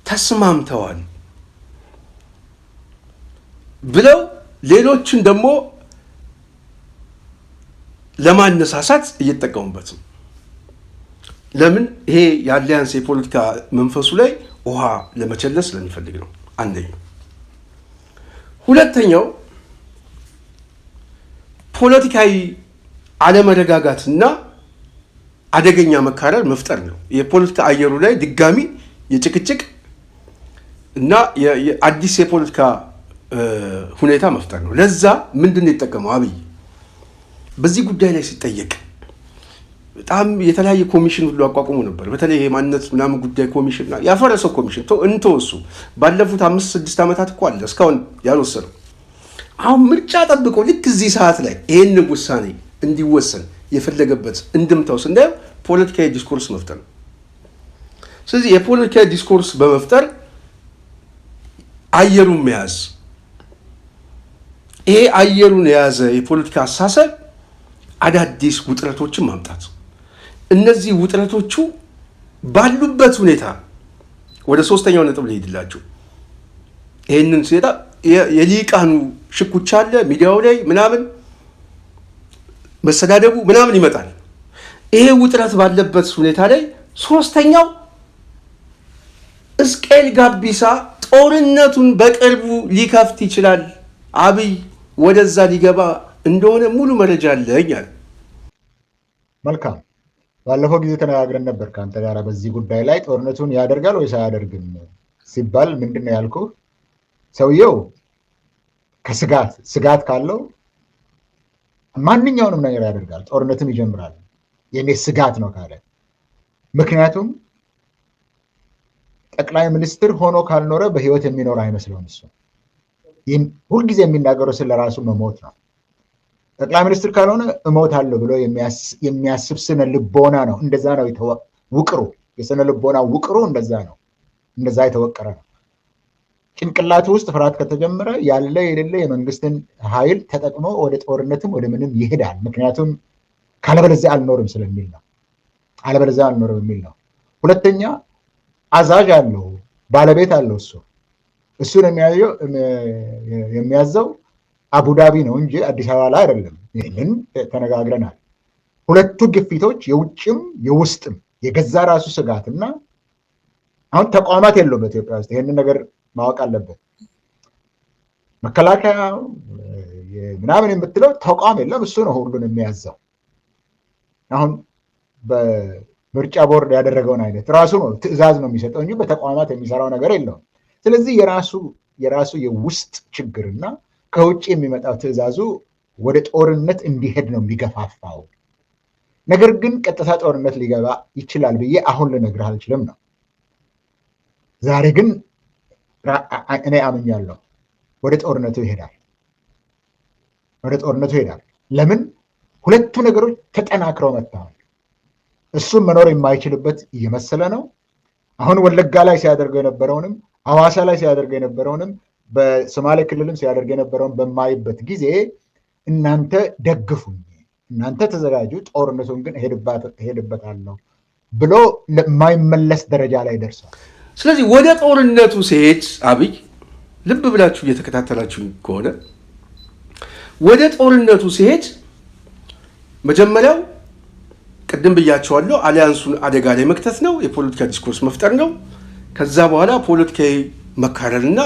ተስማምተዋል ብለው ሌሎችን ደግሞ ለማነሳሳት እየተጠቀሙበት ነው። ለምን? ይሄ የአሊያንስ የፖለቲካ መንፈሱ ላይ ውሃ ለመቸለስ ስለሚፈልግ ነው አንደኛው። ሁለተኛው ፖለቲካዊ አለመረጋጋትና አደገኛ መካረር መፍጠር ነው። የፖለቲካ አየሩ ላይ ድጋሚ የጭቅጭቅ እና የአዲስ የፖለቲካ ሁኔታ መፍጠር ነው። ለዛ ምንድን ነው የተጠቀመው አብይ በዚህ ጉዳይ ላይ ሲጠየቅ በጣም የተለያየ ኮሚሽን ሁሉ አቋቁሞ ነበር። በተለይ የማንነት ምናምን ጉዳይ ኮሚሽን ያፈረሰው ኮሚሽን እንተወሱ ባለፉት 5-6 ዓመታት እኮ አለ እስካሁን ያልወሰነው። አሁን ምርጫ ጠብቆ ልክ እዚህ ሰዓት ላይ ይህን ውሳኔ እንዲወሰን የፈለገበት እንድምታው ስናየው ፖለቲካዊ ዲስኮርስ መፍጠር ነው። ስለዚህ የፖለቲካዊ ዲስኮርስ በመፍጠር አየሩን መያዝ፣ ይሄ አየሩን የያዘ የፖለቲካ አሳሰብ አዳዲስ ውጥረቶችን ማምጣት፣ እነዚህ ውጥረቶቹ ባሉበት ሁኔታ ወደ ሶስተኛው ነጥብ ልሄድላችሁ። ይህንን ሲሄዳ የሊቃኑ ሽኩቻ አለ ሚዲያው ላይ ምናምን መሰዳደቡ ምናምን ይመጣል። ይሄ ውጥረት ባለበት ሁኔታ ላይ ሶስተኛው እስቄል ጋቢሳ ጦርነቱን በቅርቡ ሊከፍት ይችላል፣ አብይ ወደዛ ሊገባ እንደሆነ ሙሉ መረጃ አለኝ አለ። መልካም። ባለፈው ጊዜ ተነጋግረን ነበር ከአንተ ጋር በዚህ ጉዳይ ላይ ጦርነቱን ያደርጋል ወይስ አያደርግም ሲባል ምንድን ነው ያልኩህ? ሰውየው ስጋት ካለው ማንኛውንም ነገር ያደርጋል፣ ጦርነትን ይጀምራል። የኔ ስጋት ነው ካለ ምክንያቱም ጠቅላይ ሚኒስትር ሆኖ ካልኖረ በህይወት የሚኖር አይመስለውም። እሱ ሁልጊዜ የሚናገረው ስለራሱ መሞት ነው። ጠቅላይ ሚኒስትር ካልሆነ እሞታለሁ ብሎ የሚያስብ ስነ ልቦና ነው። እንደዛ ነው ውቅሩ፣ የስነ ልቦና ውቅሩ እንደዛ ነው። እንደዛ የተወቀረ ነው። ጭንቅላቱ ውስጥ ፍርሃት ከተጀመረ ያለ የሌለ የመንግስትን ኃይል ተጠቅሞ ወደ ጦርነትም ወደ ምንም ይሄዳል። ምክንያቱም ካለበለዚያ አልኖርም ስለሚል ነው። አለበለዚያ አልኖርም የሚል ነው። ሁለተኛ አዛዥ አለው፣ ባለቤት አለው። እሱን የሚያዘው አቡዳቢ ነው እንጂ አዲስ አበባ ላይ አይደለም። ይህንን ተነጋግረናል። ሁለቱ ግፊቶች የውጭም የውስጥም የገዛ ራሱ ስጋትና አሁን ተቋማት የለውም በኢትዮጵያ ውስጥ። ይህንን ነገር ማወቅ አለበት። መከላከያ ምናምን የምትለው ተቋም የለም። እሱ ነው ሁሉን የሚያዘው። አሁን በምርጫ ቦርድ ያደረገውን አይነት ራሱ ነው ትዕዛዝ ነው የሚሰጠው እንጂ በተቋማት የሚሰራው ነገር የለውም። ስለዚህ የራሱ የውስጥ ችግርና ከውጭ የሚመጣው ትዕዛዙ ወደ ጦርነት እንዲሄድ ነው የሚገፋፋው። ነገር ግን ቀጥታ ጦርነት ሊገባ ይችላል ብዬ አሁን ልነግርህ አልችልም ነው። ዛሬ ግን እኔ አምኛለሁ ወደ ጦርነቱ ይሄዳል። ለምን? ሁለቱ ነገሮች ተጠናክረው መጥተዋል። እሱም መኖር የማይችልበት እየመሰለ ነው። አሁን ወለጋ ላይ ሲያደርገው የነበረውንም ሐዋሳ ላይ ሲያደርገው የነበረውንም በሶማሌ ክልልም ሲያደርግ የነበረውን በማይበት ጊዜ እናንተ ደግፉኝ፣ እናንተ ተዘጋጁ፣ ጦርነቱን ግን እሄድበታለሁ ብሎ ለማይመለስ ደረጃ ላይ ደርሷል። ስለዚህ ወደ ጦርነቱ ሲሄድ አብይ ልብ ብላችሁ እየተከታተላችሁ ከሆነ ወደ ጦርነቱ ሲሄድ መጀመሪያው ቅድም ብያቸዋለሁ፣ አሊያንሱን አደጋ ላይ መክተት ነው፣ የፖለቲካ ዲስኮርስ መፍጠር ነው። ከዛ በኋላ ፖለቲካዊ መካረልና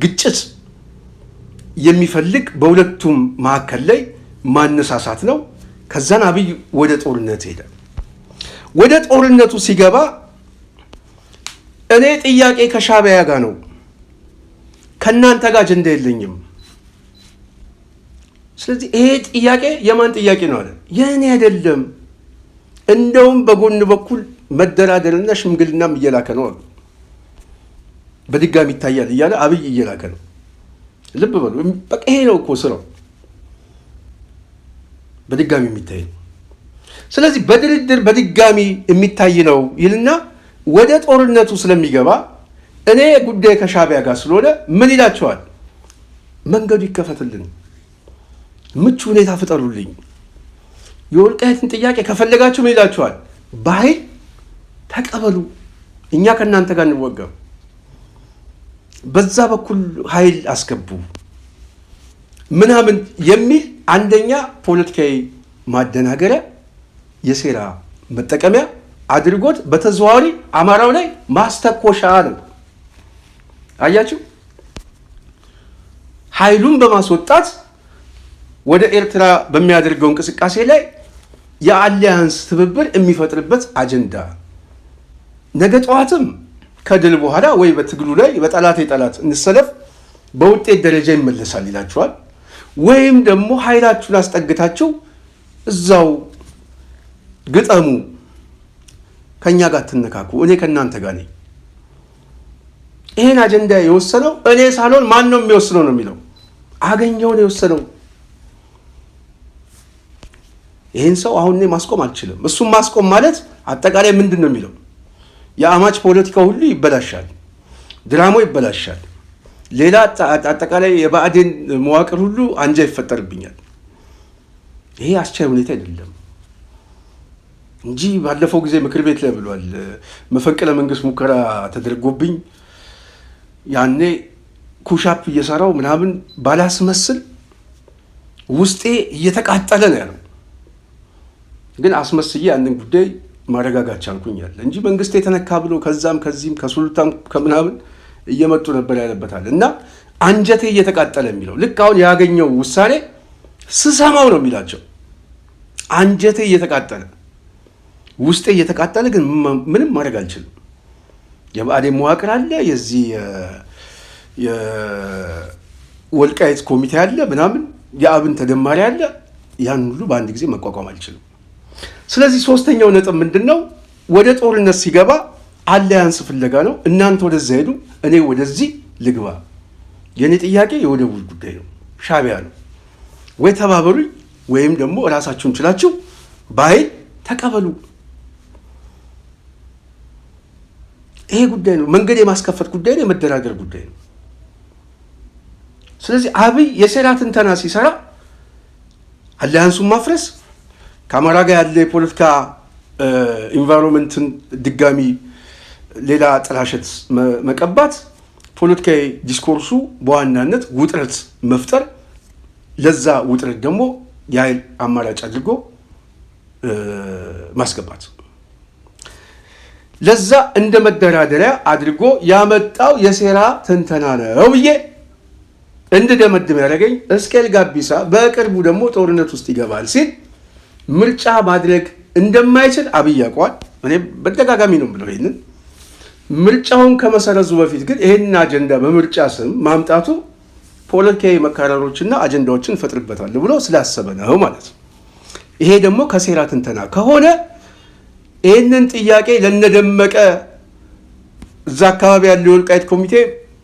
ግጭት የሚፈልግ በሁለቱም መካከል ላይ ማነሳሳት ነው። ከዛን አብይ ወደ ጦርነት ሄደ። ወደ ጦርነቱ ሲገባ እኔ ጥያቄ ከሻዕቢያ ጋር ነው፣ ከእናንተ ጋር አጀንዳ የለኝም። ስለዚህ ይሄ ጥያቄ የማን ጥያቄ ነው አለ? የእኔ አይደለም፣ እንደውም በጎን በኩል መደራደርና ሽምግልናም እየላከ ነው አሉ። በድጋሚ ይታያል እያለ አብይ እየላከ ነው። ልብ በሉ፣ በቃ ይሄ ነው እኮ ስራው፣ በድጋሚ የሚታይ ነው። ስለዚህ በድርድር በድጋሚ የሚታይ ነው ይልና ወደ ጦርነቱ ስለሚገባ እኔ ጉዳይ ከሻዕቢያ ጋር ስለሆነ ምን ይላቸዋል? መንገዱ ይከፈትልን፣ ምቹ ሁኔታ ፍጠሩልኝ፣ የወልቃይትን ጥያቄ ከፈለጋችሁ ምን ይላቸዋል? በኃይል ተቀበሉ፣ እኛ ከእናንተ ጋር እንወጋም፣ በዛ በኩል ኃይል አስገቡ ምናምን የሚል አንደኛ ፖለቲካዊ ማደናገሪያ፣ የሴራ መጠቀሚያ አድርጎት በተዘዋዋሪ አማራው ላይ ማስተኮሻ ነው። አያችሁ፣ ኃይሉን በማስወጣት ወደ ኤርትራ በሚያደርገው እንቅስቃሴ ላይ የአሊያንስ ትብብር የሚፈጥርበት አጀንዳ ነገ ጠዋትም ከድል በኋላ ወይ በትግሉ ላይ በጠላት እንሰለፍ በውጤት ደረጃ ይመለሳል ይላችኋል። ወይም ደግሞ ኃይላችሁን አስጠግታችሁ እዛው ግጠሙ፣ ከኛ ጋር ትነካኩ፣ እኔ ከእናንተ ጋር ነኝ። ይሄን አጀንዳ የወሰነው እኔ ሳልሆን ማን ነው የሚወስነው ነው የሚለው። አገኘው ነው የወሰነው። ይሄን ሰው አሁን እኔ ማስቆም አልችልም። እሱም ማስቆም ማለት አጠቃላይ ምንድን ነው የሚለው የአማች ፖለቲካ ሁሉ ይበላሻል፣ ድራሞ ይበላሻል፣ ሌላ አጠቃላይ የብአዴን መዋቅር ሁሉ አንጃ ይፈጠርብኛል። ይሄ አስቻይ ሁኔታ አይደለም እንጂ ባለፈው ጊዜ ምክር ቤት ላይ ብሏል። መፈንቅለ መንግስት ሙከራ ተደርጎብኝ ያኔ ኩሻፕ እየሰራው ምናምን ባላስመስል ውስጤ እየተቃጠለ ነው ያለው። ግን አስመስዬ ያንን ጉዳይ ማረጋጋት ቻልኩኛል እንጂ መንግስት የተነካ ብሎ ከዛም ከዚህም ከሱልጣን ከምናምን እየመጡ ነበር ያለበታል። እና አንጀቴ እየተቃጠለ የሚለው ልክ አሁን ያገኘው ውሳኔ ስሰማው ነው የሚላቸው። አንጀቴ እየተቃጠለ ውስጤ እየተቃጠለ ግን ምንም ማድረግ አልችልም። የብአዴን መዋቅር አለ፣ የዚህ የወልቃይት ኮሚቴ አለ ምናምን፣ የአብን ተደማሪ አለ። ያን ሁሉ በአንድ ጊዜ መቋቋም አልችልም። ስለዚህ ሶስተኛው ነጥብ ምንድነው? ወደ ጦርነት ሲገባ አሊያንስ ፍለጋ ነው። እናንተ ወደዛ ሄዱ፣ እኔ ወደዚህ ልግባ። የኔ ጥያቄ የወደቡ ጉዳይ ነው፣ ሻዕቢያ ነው። ወይ ተባበሩኝ ወይም ደግሞ እራሳችሁን ችላችሁ በኃይል ተቀበሉ። ይሄ ጉዳይ ነው፣ መንገድ የማስከፈት ጉዳይ ነው፣ የመደራደር ጉዳይ ነው። ስለዚህ አብይ የሴራ ትንተና ሲሰራ አሊያንሱን ማፍረስ፣ ከአማራ ጋር ያለ የፖለቲካ ኢንቫይሮንመንትን ድጋሚ ሌላ ጥላሸት መቀባት፣ ፖለቲካዊ ዲስኮርሱ በዋናነት ውጥረት መፍጠር፣ ለዛ ውጥረት ደግሞ የኃይል አማራጭ አድርጎ ማስገባት፣ ለዛ እንደ መደራደሪያ አድርጎ ያመጣው የሴራ ትንተና ነው ብዬ እንድደመድም ያደረገኝ እስኬል ጋቢሳ በቅርቡ ደግሞ ጦርነት ውስጥ ይገባል ሲል ምርጫ ማድረግ እንደማይችል አብይ ያውቀዋል። እኔ በተደጋጋሚ ነው ብለው ይህንን ምርጫውን ከመሰረዙ በፊት ግን ይህንን አጀንዳ በምርጫ ስም ማምጣቱ ፖለቲካዊ መካረሮችና አጀንዳዎችን ፈጥርበታል ብሎ ስላሰበ ነው ማለት ነው። ይሄ ደግሞ ከሴራ ትንተና ከሆነ ይህንን ጥያቄ ለነደመቀ እዛ አካባቢ ያለው የወልቃይት ኮሚቴ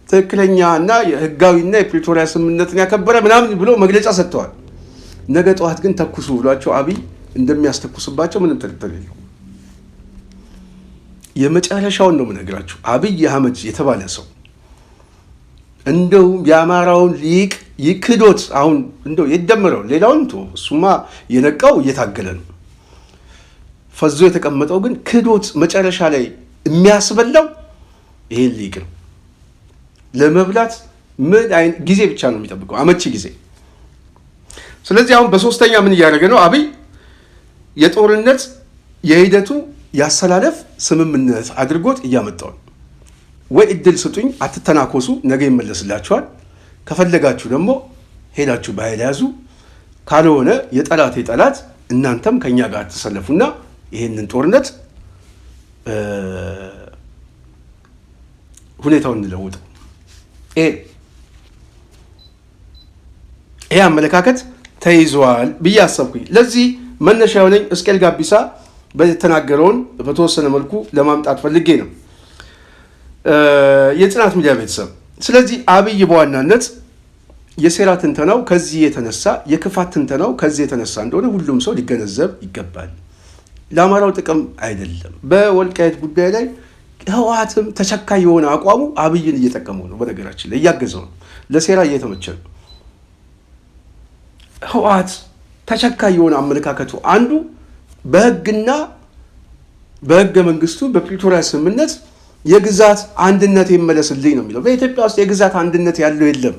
ትክክለኛ እና ህጋዊና የፕሪቶሪያ ስምምነትን ያከበረ ምናምን ብሎ መግለጫ ሰጥተዋል። ነገ ጠዋት ግን ተኩሱ ብሏቸው አብይ እንደሚያስተኩስባቸው ምንም ጥርጥር የለው። የመጨረሻውን ነው የምነግራችሁ። አብይ አህመድ የተባለ ሰው እንደውም የአማራውን ሊቅ ይክዶት አሁን እንደው የደመረው ሌላውን ቶ እሱማ የነቃው እየታገለ ነው። ፈዞ የተቀመጠው ግን ክዶት መጨረሻ ላይ የሚያስበላው ይሄን ሊቅ ነው። ለመብላት ምን አይነት ጊዜ ብቻ ነው የሚጠብቀው፣ አመቺ ጊዜ። ስለዚህ አሁን በሶስተኛ ምን እያደረገ ነው አብይ? የጦርነት የሂደቱ ያሰላለፍ ስምምነት አድርጎት እያመጣው። ወይ እድል ስጡኝ፣ አትተናኮሱ፣ ነገ ይመለስላችኋል። ከፈለጋችሁ ደግሞ ሄዳችሁ በኃይል ያዙ፣ ካልሆነ የጠላት ጠላት እናንተም ከኛ ጋር ተሰለፉና ይሄንን ጦርነት ሁኔታውን እንለውጠው። ይሄ አመለካከት ተይዟል ብዬ አሰብኩኝ። ለዚህ መነሻ የሆነኝ እስኬል ጋቢሳ በተናገረውን በተወሰነ መልኩ ለማምጣት ፈልጌ ነው የጽናት ሚዲያ ቤተሰብ። ስለዚህ አብይ በዋናነት የሴራ ትንተናው ከዚህ የተነሳ የክፋት ትንተናው ከዚህ የተነሳ እንደሆነ ሁሉም ሰው ሊገነዘብ ይገባል። ለአማራው ጥቅም አይደለም። በወልቃይት ጉዳይ ላይ ህወሓትም ተቸካይ የሆነ አቋሙ አብይን እየጠቀመው ነው። በነገራችን ላይ እያገዘው ነው፣ ለሴራ እየተመቸ ነው። ህወሓት ተቸካይ የሆነ አመለካከቱ አንዱ በህግና በህገ መንግስቱ በፕሪቶሪያ ስምምነት የግዛት አንድነት ይመለስልኝ ነው የሚለው። በኢትዮጵያ ውስጥ የግዛት አንድነት ያለው የለም።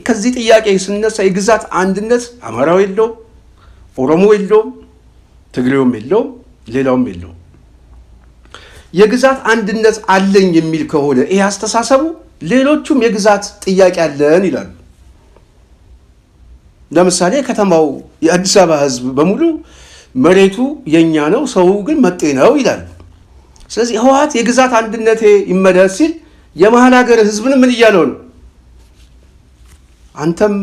ከዚህ ጥያቄ ስነሳ የግዛት አንድነት አማራው የለውም፣ ኦሮሞ የለውም፣ ትግሬውም የለውም፣ ሌላውም የለው። የግዛት አንድነት አለኝ የሚል ከሆነ ይሄ አስተሳሰቡ ሌሎቹም የግዛት ጥያቄ አለን ይላሉ። ለምሳሌ ከተማው የአዲስ አበባ ህዝብ በሙሉ መሬቱ የኛ ነው፣ ሰው ግን መጤ ነው ይላል። ስለዚህ ህወሓት የግዛት አንድነቴ ይመለስ ሲል የመሀል ሀገር ህዝብን ምን እያለው ነው? አንተም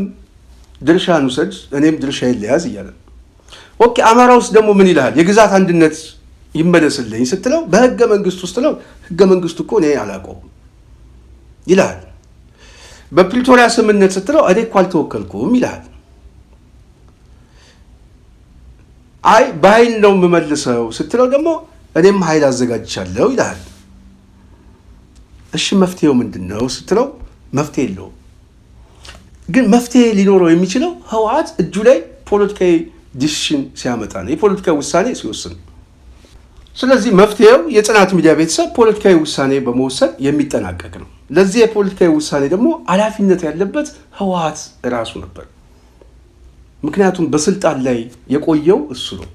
ድርሻን ውሰድ እኔም ድርሻዬን ልያዝ እያለ። ኦኬ አማራ ውስጥ ደግሞ ምን ይልሃል? የግዛት አንድነት ይመለስልኝ ስትለው በህገ መንግስቱ ውስጥ ነው። ህገ መንግስቱ እኮ እኔ አላውቀውም ይልሃል። በፕሪቶሪያ ስምምነት ስትለው እኔ እኮ አልተወከልኩም ይልሃል። አይ በኃይል ነው የምመልሰው ስትለው ደግሞ እኔም ኃይል አዘጋጅቻለሁ ይልሃል። እሺ መፍትሄው ምንድን ነው ስትለው መፍትሄ የለውም። ግን መፍትሄ ሊኖረው የሚችለው ህወሓት እጁ ላይ ፖለቲካዊ ዲሲሽን ሲያመጣ ነው፣ የፖለቲካዊ ውሳኔ ሲወስን። ስለዚህ መፍትሄው የጽናት ሚዲያ ቤተሰብ ፖለቲካዊ ውሳኔ በመወሰን የሚጠናቀቅ ነው። ለዚህ የፖለቲካዊ ውሳኔ ደግሞ ኃላፊነት ያለበት ህወሓት ራሱ ነበር። ምክንያቱም በስልጣን ላይ የቆየው እሱ ነው።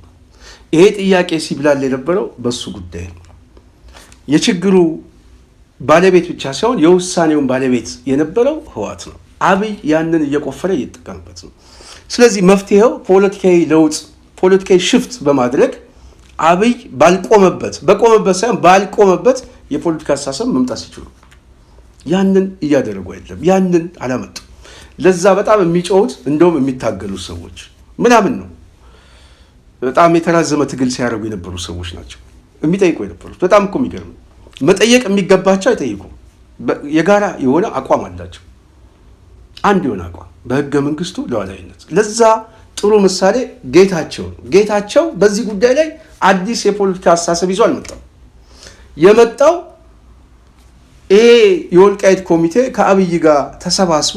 ይሄ ጥያቄ ሲብላል የነበረው በሱ ጉዳይ ነው። የችግሩ ባለቤት ብቻ ሳይሆን የውሳኔውን ባለቤት የነበረው ህወሓት ነው። አብይ ያንን እየቆፈረ እየተጠቀምበት ነው። ስለዚህ መፍትሄው ፖለቲካዊ ለውጥ፣ ፖለቲካዊ ሽፍት በማድረግ አብይ በቆመበት ሳይሆን ባልቆመበት የፖለቲካ አስተሳሰብ መምጣት ሲችሉ ያንን እያደረጉ አይደለም። ያንን አላመጡም። ለዛ በጣም የሚጮሁት እንደውም የሚታገሉ ሰዎች ምናምን ነው። በጣም የተራዘመ ትግል ሲያደርጉ የነበሩ ሰዎች ናቸው የሚጠይቁ የነበሩት። በጣም እኮ የሚገርም መጠየቅ የሚገባቸው አይጠይቁም። የጋራ የሆነ አቋም አላቸው። አንድ የሆነ አቋም በህገ መንግስቱ ሉዓላዊነት። ለዛ ጥሩ ምሳሌ ጌታቸው ነው። ጌታቸው በዚህ ጉዳይ ላይ አዲስ የፖለቲካ አስተሳሰብ ይዞ አልመጣም። የመጣው ይሄ የወልቃይት ኮሚቴ ከአብይ ጋር ተሰባስቦ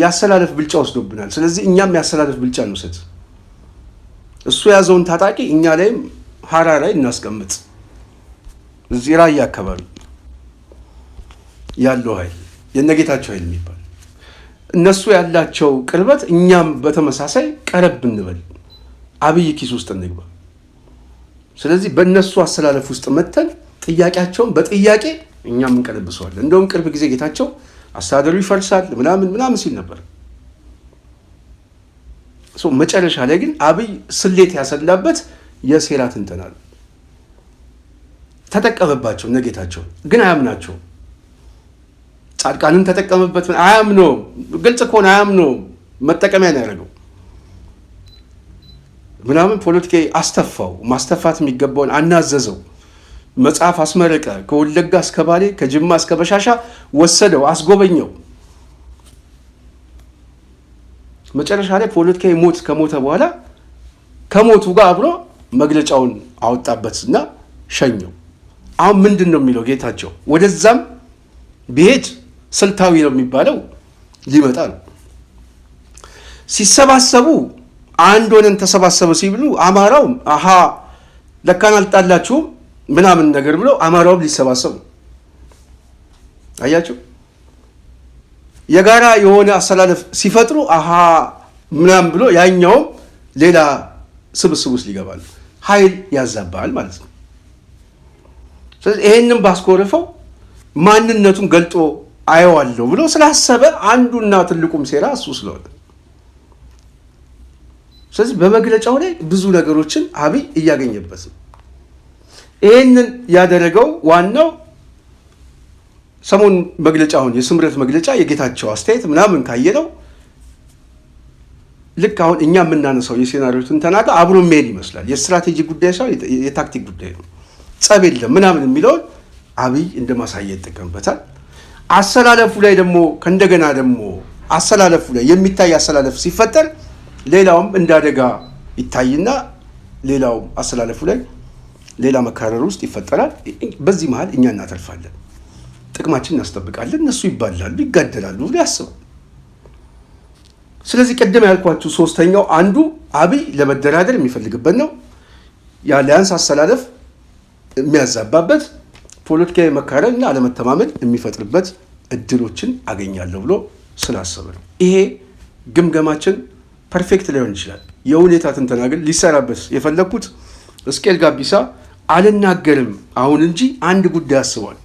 ያሰላለፍ ብልጫ ወስዶብናል፣ ስለዚህ እኛም ያሰላለፍ ብልጫ እንውሰድ፣ እሱ የያዘውን ታጣቂ እኛ ላይም ሀራ ላይ እናስቀምጥ፣ እዚህ ራያ አካባቢ ያለው ኃይል የነጌታቸው ኃይል የሚባል እነሱ ያላቸው ቅርበት እኛም በተመሳሳይ ቀረብ እንበል፣ አብይ ኪስ ውስጥ እንግባ። ስለዚህ በእነሱ አሰላለፍ ውስጥ መተን ጥያቄያቸውን በጥያቄ እኛም እንቀለብሰዋለን። እንደውም ቅርብ ጊዜ ጌታቸው አስተዳደሩ ይፈርሳል ምናምን ሲል ነበር። መጨረሻ ላይ ግን አብይ ስሌት ያሰላበት የሴራ ትንተና ነው። ተጠቀመባቸው ነጌታቸው ግን አያምናቸው። ጻድቃንን ተጠቀመበት፣ አያምነውም። ግልጽ ከሆነ አያምነውም። መጠቀሚያ ነው ያደረገው ምናምን ፖለቲካዊ አስተፋው። ማስተፋት የሚገባውን አናዘዘው። መጽሐፍ አስመረቀ። ከወለጋ እስከ ባሌ፣ ከጅማ እስከ በሻሻ ወሰደው፣ አስጎበኘው። መጨረሻ ላይ ፖለቲካዊ ሞት ከሞተ በኋላ ከሞቱ ጋር አብሮ መግለጫውን አወጣበትና ሸኘው። አሁን ምንድን ነው የሚለው ጌታቸው? ወደዛም ቢሄድ ስልታዊ ነው የሚባለው ሊመጣ ነው። ሲሰባሰቡ አንድ ሆነን ተሰባሰበ ሲብሉ አማራው አሃ ለካን አልጣላችሁም ምናምን ነገር ብሎ አማራውም ሊሰባሰቡ አያችሁ። የጋራ የሆነ አሰላለፍ ሲፈጥሩ አሃ ምናምን ብሎ ያኛውም ሌላ ስብስብ ውስጥ ሊገባል። ኃይል ያዛባል ማለት ነው። ስለዚህ ይሄንን ባስኮረፈው ማንነቱን ገልጦ አየዋለሁ ብሎ ስላሰበ አንዱና ትልቁም ሴራ እሱ ስለሆነ፣ ስለዚህ በመግለጫው ላይ ብዙ ነገሮችን አብይ እያገኘበት ነው። ይህንን ያደረገው ዋናው ሰሞን መግለጫውን የስምረት መግለጫ የጌታቸው አስተያየት ምናምን ካየነው ልክ አሁን እኛ የምናነሳው የሴናሪዮ ትንተና ጋር አብሮ የሚሄድ ይመስላል። የስትራቴጂ ጉዳይ ሳይሆን የታክቲክ ጉዳይ ነው። ጸብ የለም ምናምን የሚለውን አብይ እንደ ማሳያ ይጠቀምበታል። አሰላለፉ ላይ ደግሞ ከእንደገና ደግሞ አሰላለፉ ላይ የሚታይ አሰላለፍ ሲፈጠር ሌላውም እንደ አደጋ ይታይና ሌላው አሰላለፉ ላይ ሌላ መካረር ውስጥ ይፈጠራል። በዚህ መሀል እኛ እናተርፋለን፣ ጥቅማችን እናስጠብቃለን፣ እነሱ ይባላሉ፣ ይጋደላሉ ብሎ ያስባል። ስለዚህ ቅድም ያልኳችሁ ሶስተኛው አንዱ አብይ ለመደራደር የሚፈልግበት ነው። የአሊያንስ አሰላለፍ የሚያዛባበት ፖለቲካዊ መካረር እና አለመተማመን የሚፈጥርበት እድሎችን አገኛለሁ ብሎ ስላሰበ ነው። ይሄ ግምገማችን ፐርፌክት ላይሆን ይችላል። የሁኔታ ትንተና ግን ሊሰራበት የፈለኩት ሕዝቅኤል ጋቢሳ አልናገርም አሁን እንጂ አንድ ጉዳይ አስቧል።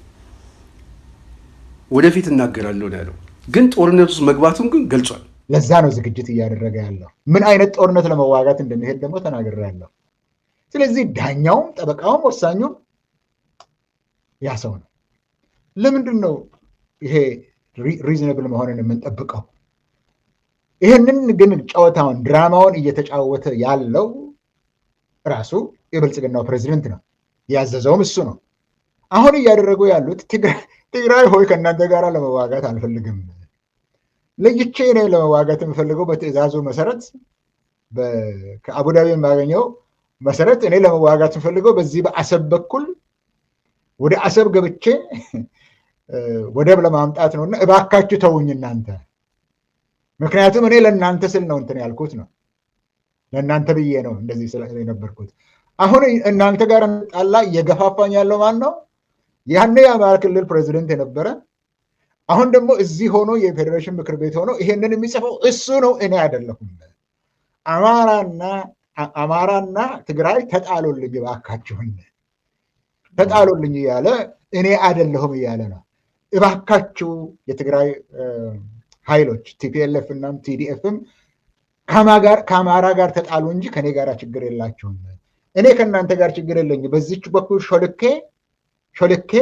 ወደፊት እናገራለሁ ያለው ግን ጦርነት ውስጥ መግባቱን ግን ገልጿል። ለዛ ነው ዝግጅት እያደረገ ያለው። ምን አይነት ጦርነት ለመዋጋት እንደሚሄድ ደግሞ ተናግሬያለሁ። ስለዚህ ዳኛውም ጠበቃውም ወሳኙም ያ ሰው ነው። ለምንድን ነው ይሄ ሪዝነብል መሆንን የምንጠብቀው? ይህንን ግን ጨዋታውን ድራማውን እየተጫወተ ያለው ራሱ የብልጽግናው ፕሬዚደንት ነው። ያዘዘውም እሱ ነው። አሁን እያደረጉ ያሉት ትግራይ ሆይ ከእናንተ ጋር ለመዋጋት አልፈልግም፣ ለይቼ እኔ ለመዋጋት የምፈልገው በትዕዛዙ መሰረት ከአቡዳቢ የማገኘው መሰረት እኔ ለመዋጋት የምፈልገው በዚህ በአሰብ በኩል ወደ አሰብ ገብቼ ወደብ ለማምጣት ነውና እባካችሁ ተውኝ እናንተ። ምክንያቱም እኔ ለእናንተ ስል ነው እንትን ያልኩት ነው፣ ለእናንተ ብዬ ነው እንደዚህ የነበርኩት። አሁን እናንተ ጋር ጣላ እየገፋፋኝ ያለው ማን ነው? ያኔ የአማራ ክልል ፕሬዚደንት የነበረ አሁን ደግሞ እዚህ ሆኖ የፌዴሬሽን ምክር ቤት ሆኖ ይሄንን የሚጽፈው እሱ ነው፣ እኔ አይደለሁም። አማራና ትግራይ ተጣሉልኝ እባካችሁን ተጣሉልኝ እያለ እኔ አይደለሁም እያለ ነው። እባካችሁ የትግራይ ኃይሎች ቲፒኤልኤፍ እና ቲዲኤፍም ከአማራ ጋር ተጣሉ እንጂ ከኔ ጋር ችግር የላችሁም። እኔ ከእናንተ ጋር ችግር የለኝ። በዚች በኩል ሾልኬ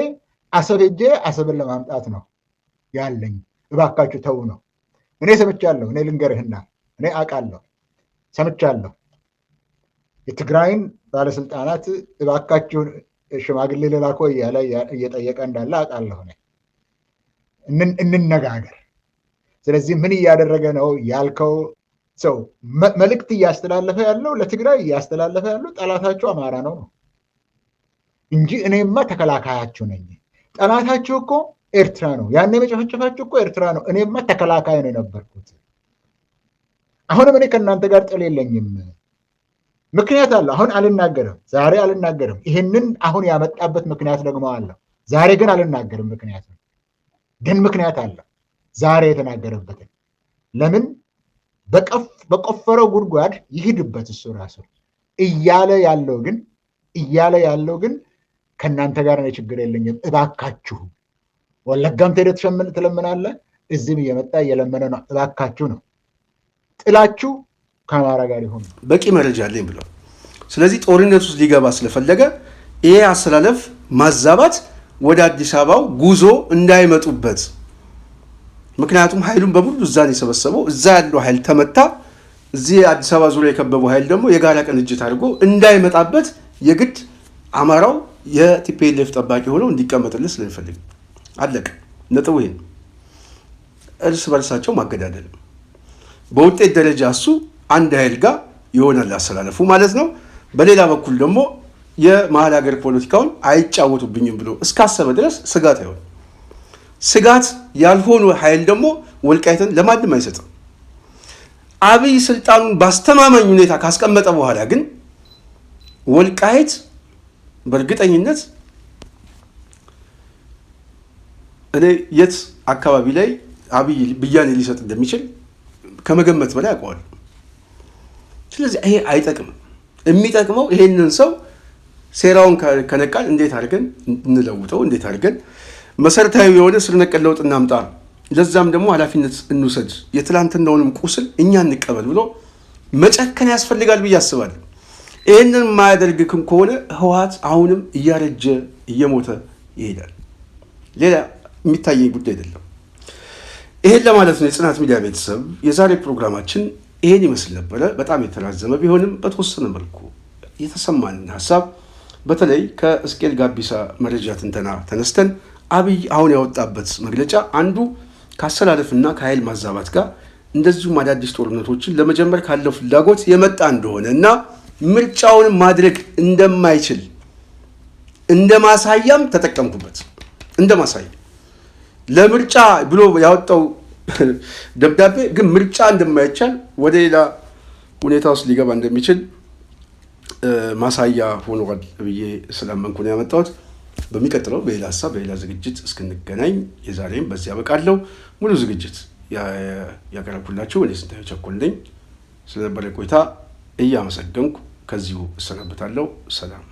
አሰብ ሄጄ አሰብን ለማምጣት ነው ያለኝ። እባካችሁ ተው ነው። እኔ ሰምቻለሁ። እኔ ልንገርህና እኔ አውቃለሁ፣ ሰምቻለሁ። የትግራይን ባለስልጣናት እባካችሁ ሽማግሌ ልላኮ እያለ እየጠየቀ እንዳለ አውቃለሁ። እንነጋገር። ስለዚህ ምን እያደረገ ነው ያልከው ሰው መልእክት እያስተላለፈ ያለው ለትግራይ እያስተላለፈ ያለው ጠላታችሁ አማራ ነው እንጂ እኔማ ተከላካያችሁ ነኝ። ጠላታችሁ እኮ ኤርትራ ነው። ያኔ መጨፈጨፋችሁ እኮ ኤርትራ ነው። እኔማ ተከላካይ ነው የነበርኩት። አሁንም እኔ ከእናንተ ጋር ጥል የለኝም። ምክንያት አለ። አሁን አልናገርም፣ ዛሬ አልናገርም። ይህንን አሁን ያመጣበት ምክንያት ደግሞ አለ። ዛሬ ግን አልናገርም። ምክንያት አለ ዛሬ የተናገረበትን። ለምን በቆፈረው ጉድጓድ ይሂድበት እሱ ራሱ እያለ ያለው ግን ከእናንተ ጋር ነው ችግር የለኝም እባካችሁ። ወለጋም ሄደህ ትለምናለህ፣ እዚህም እየመጣ እየለመነ ነው። እባካችሁ ነው። ጥላችሁ ከአማራ ጋር ይሆን በቂ መረጃ አለኝ ብሏል። ስለዚህ ጦርነት ውስጥ ሊገባ ስለፈለገ ይሄ አሰላለፍ ማዛባት ወደ አዲስ አበባው ጉዞ እንዳይመጡበት፣ ምክንያቱም ኃይሉን በሙሉ እዛ ነው የሰበሰበው። እዛ ያለው ኃይል ተመታ፣ እዚህ አዲስ አበባ ዙሪያ የከበበው ኃይል ደግሞ የጋራ ቅንጅት አድርጎ እንዳይመጣበት የግድ አማራው የቲፒኤልኤፍ ጠባቂ ሆነው እንዲቀመጥልህ ስለሚፈልግ አለቀ። ነጥቡ ይሄን። እርስ በርሳቸው ማገዳደል በውጤት ደረጃ እሱ አንድ ኃይል ጋር ይሆናል አሰላለፉ ማለት ነው። በሌላ በኩል ደግሞ የመሀል ሀገር ፖለቲካውን አይጫወቱብኝም ብሎ እስካሰበ ድረስ ስጋት አይሆን። ስጋት ያልሆኑ ኃይል ደግሞ ወልቃይትን ለማንም አይሰጥም። አብይ ስልጣኑን ባስተማማኝ ሁኔታ ካስቀመጠ በኋላ ግን ወልቃይት በእርግጠኝነት እኔ የት አካባቢ ላይ አብይ ብያኔ ሊሰጥ እንደሚችል ከመገመት በላይ አውቀዋለሁ። ስለዚህ ይሄ አይጠቅምም። የሚጠቅመው ይሄንን ሰው ሴራውን ከነቃል እንዴት አድርገን እንለውጠው፣ እንዴት አድርገን መሰረታዊ የሆነ ስር ነቀል ለውጥ እናምጣ፣ ለዛም ደግሞ ኃላፊነት እንውሰድ፣ የትላንትናውንም ቁስል እኛ እንቀበል ብሎ መጨከን ያስፈልጋል ብዬ አስባለሁ። ይህንን የማያደርግ ከሆነ ህወሓት አሁንም እያረጀ እየሞተ ይሄዳል። ሌላ የሚታየኝ ጉዳይ አይደለም። ይሄን ለማለት ነው። የጽናት ሚዲያ ቤተሰብ የዛሬ ፕሮግራማችን ይሄን ይመስል ነበረ። በጣም የተራዘመ ቢሆንም በተወሰነ መልኩ የተሰማንን ሀሳብ በተለይ ከሕዝቅኤል ጋቢሳ መረጃ ትንተና ተነስተን አብይ አሁን ያወጣበት መግለጫ አንዱ ከአሰላለፍና ከኃይል ማዛባት ጋር እንደዚሁም አዳዲስ ጦርነቶችን ለመጀመር ካለው ፍላጎት የመጣ እንደሆነ እና ምርጫውንም ማድረግ እንደማይችል እንደ ማሳያም ተጠቀምኩበት። እንደ ማሳያ ለምርጫ ብሎ ያወጣው ደብዳቤ ግን ምርጫ እንደማይቻል ወደ ሌላ ሁኔታ ውስጥ ሊገባ እንደሚችል ማሳያ ሆኗል ብዬ ስላመንኩ ነው ያመጣሁት። በሚቀጥለው በሌላ ሀሳብ በሌላ ዝግጅት እስክንገናኝ የዛሬም በዚህ ያበቃለሁ። ሙሉ ዝግጅት ያቀረብኩላችሁ እኔ ስንታየሁ ቸኮል ነኝ። ስለነበረ ቆይታ እያመሰገንኩ ከዚሁ እሰናበታለሁ። ሰላም።